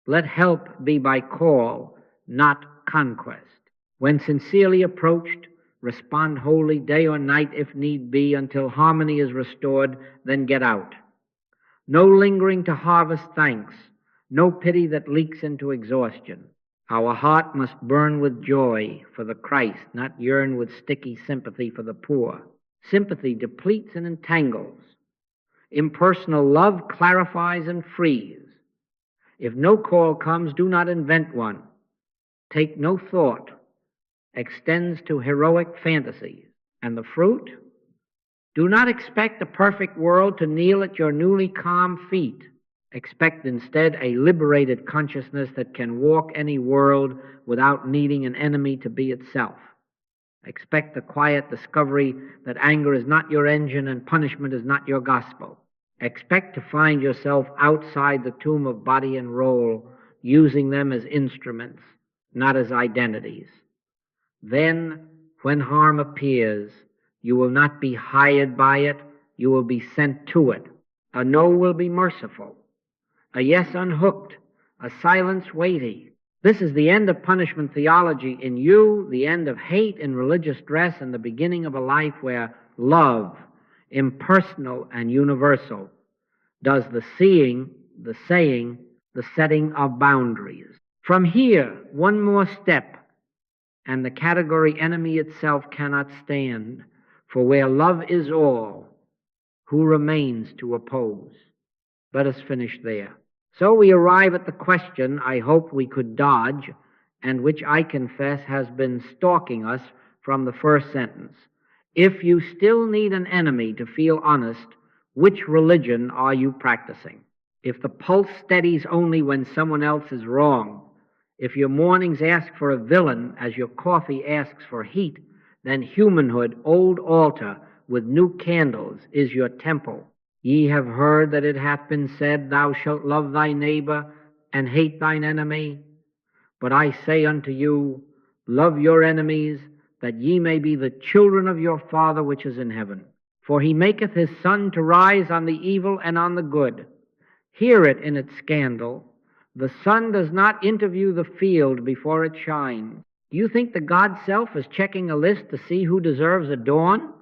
Let help be by call, not conquest. When sincerely approached, respond wholly day or night if need be until harmony is restored, then get out. No lingering to harvest thanks, no pity that leaks into exhaustion. Our heart must burn with joy for the Christ, not yearn with sticky sympathy for the poor. Sympathy depletes and entangles. Impersonal love clarifies and frees. If no call comes, do not invent one. Take no thought. Extends to heroic fantasies. And the fruit? Do not expect a perfect world to kneel at your newly calm feet. Expect instead a liberated consciousness that can walk any world without needing an enemy to be itself. Expect the quiet discovery that anger is not your engine and punishment is not your gospel. Expect to find yourself outside the tomb of body and role, using them as instruments, not as identities. Then, when harm appears, you will not be hired by it, you will be sent to it. A no will be merciful, a yes unhooked, a silence weighty. This is the end of punishment theology in you, the end of hate in religious dress, and the beginning of a life where love, impersonal and universal, does the seeing, the saying, the setting of boundaries. From here, one more step, and the category enemy itself cannot stand, for where love is all, who remains to oppose? Let us finish there. So we arrive at the question I hope we could dodge, and which I confess has been stalking us from the first sentence. If you still need an enemy to feel honest, which religion are you practicing? If the pulse steadies only when someone else is wrong, if your mornings ask for a villain as your coffee asks for heat, then humanhood, old altar with new candles, is your temple. Ye have heard that it hath been said, Thou shalt love thy neighbor and hate thine enemy. But I say unto you, love your enemies, that ye may be the children of your Father which is in heaven. For he maketh his sun to rise on the evil and on the good. Hear it in its scandal. The sun does not interview the field before it shines. Do you think the God self is checking a list to see who deserves a dawn?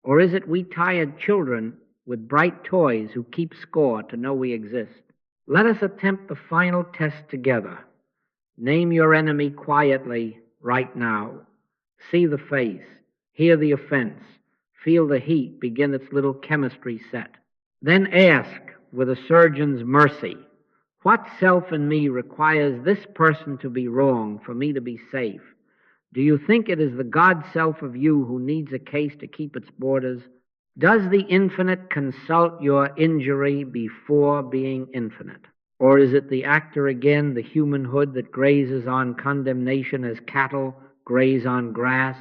Or is it we tired children with bright toys who keep score to know we exist? Let us attempt the final test together. Name your enemy quietly right now. See the face, hear the offense, feel the heat begin its little chemistry set. Then ask with a surgeon's mercy, what self in me requires this person to be wrong for me to be safe? Do you think it is the God self of you who needs a case to keep its borders? Does the infinite consult your injury before being infinite? Or is it the actor again, the humanhood that grazes on condemnation as cattle graze on grass,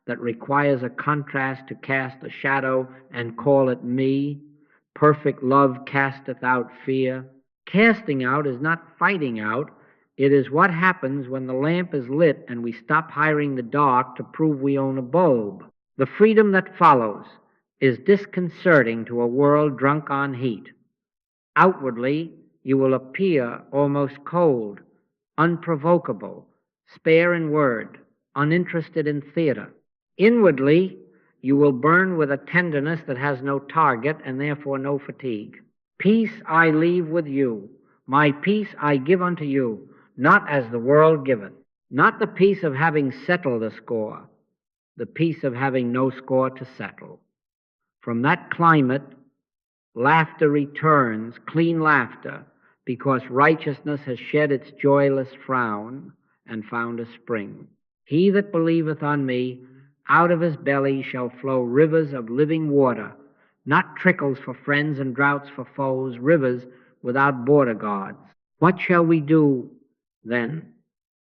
that requires a contrast to cast a shadow and call it me? Perfect love casteth out fear. Casting out is not fighting out. It is what happens when the lamp is lit and we stop hiring the dark to prove we own a bulb. The freedom that follows is disconcerting to a world drunk on heat. Outwardly, you will appear almost cold, unprovocable, spare in word, uninterested in theater. Inwardly, you will burn with a tenderness that has no target and therefore no fatigue. Peace I leave with you. My peace I give unto you. not as the world giveth. Not the peace of having settled a score, the peace of having no score to settle. From that climate, laughter returns, clean laughter, because righteousness has shed its joyless frown and found a spring. He that believeth on me, out of his belly shall flow rivers of living water, not trickles for friends and droughts for foes, rivers without border guards. What shall we do then?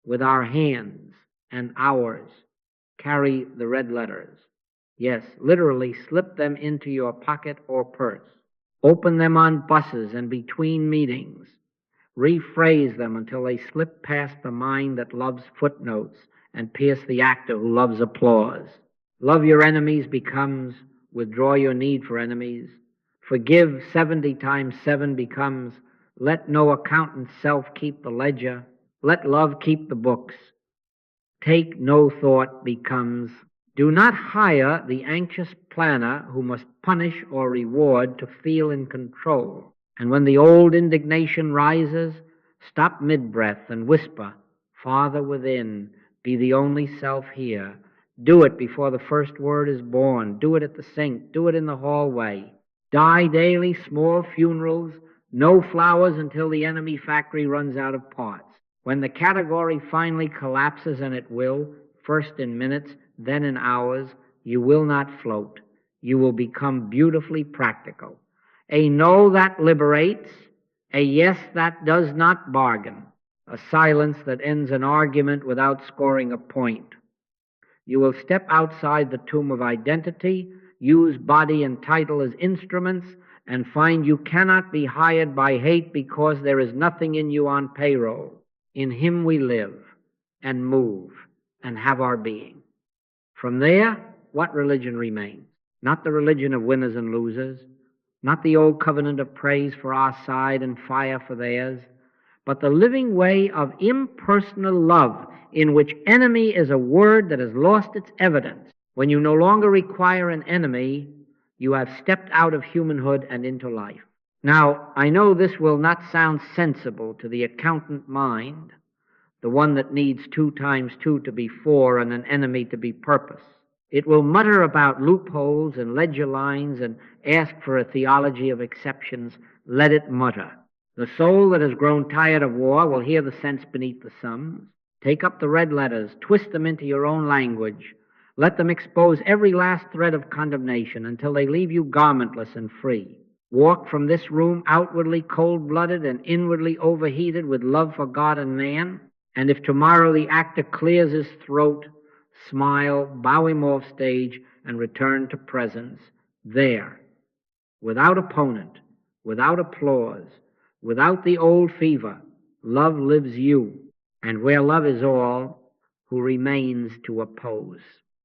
With our hands and ours carry the red letters. Yes, literally slip them into your pocket or purse. Open them on buses and between meetings. Rephrase them until they slip past the mind that loves footnotes and pierce the actor who loves applause. Love your enemies becomes withdraw your need for enemies. Forgive 70 times 7 becomes let no accountant self keep the ledger. Let love keep the books. Take no thought becomes do not hire the anxious planner who must punish or reward to feel in control. And when the old indignation rises, stop mid-breath and whisper, Father within, be the only self here. Do it before the first word is born. Do it at the sink. Do it in the hallway. Die daily, small funerals, no flowers until the enemy factory runs out of parts. When the category finally collapses, and it will, first in minutes, then in hours, you will not float. You will become beautifully practical. A no that liberates, a yes that does not bargain, a silence that ends an argument without scoring a point. You will step outside the tomb of identity, use body and title as instruments, and find you cannot be hired by hate because there is nothing in you on payroll. In him we live and move and have our being. From there, what religion remains? Not the religion of winners and losers, not the old covenant of praise for our side and fire for theirs, but the living way of impersonal love in which enemy is a word that has lost its evidence. When you no longer require an enemy, you have stepped out of humanhood and into life. Now, I know this will not sound sensible to the accountant mind, the one that needs 2 times 2 to be 4 and an enemy to be purpose. It will mutter about loopholes and ledger lines and ask for a theology of exceptions. Let it mutter. The soul that has grown tired of war will hear the sense beneath the sums. Take up the red letters, twist them into your own language. Let them expose every last thread of condemnation until they leave you garmentless and free. Walk from this room outwardly cold-blooded and inwardly overheated with love for God and man. And if tomorrow the actor clears his throat, smile, bow him off stage, and return to presence, there, without opponent, without applause, without the old fever, love lives you. And where love is all, who remains to oppose?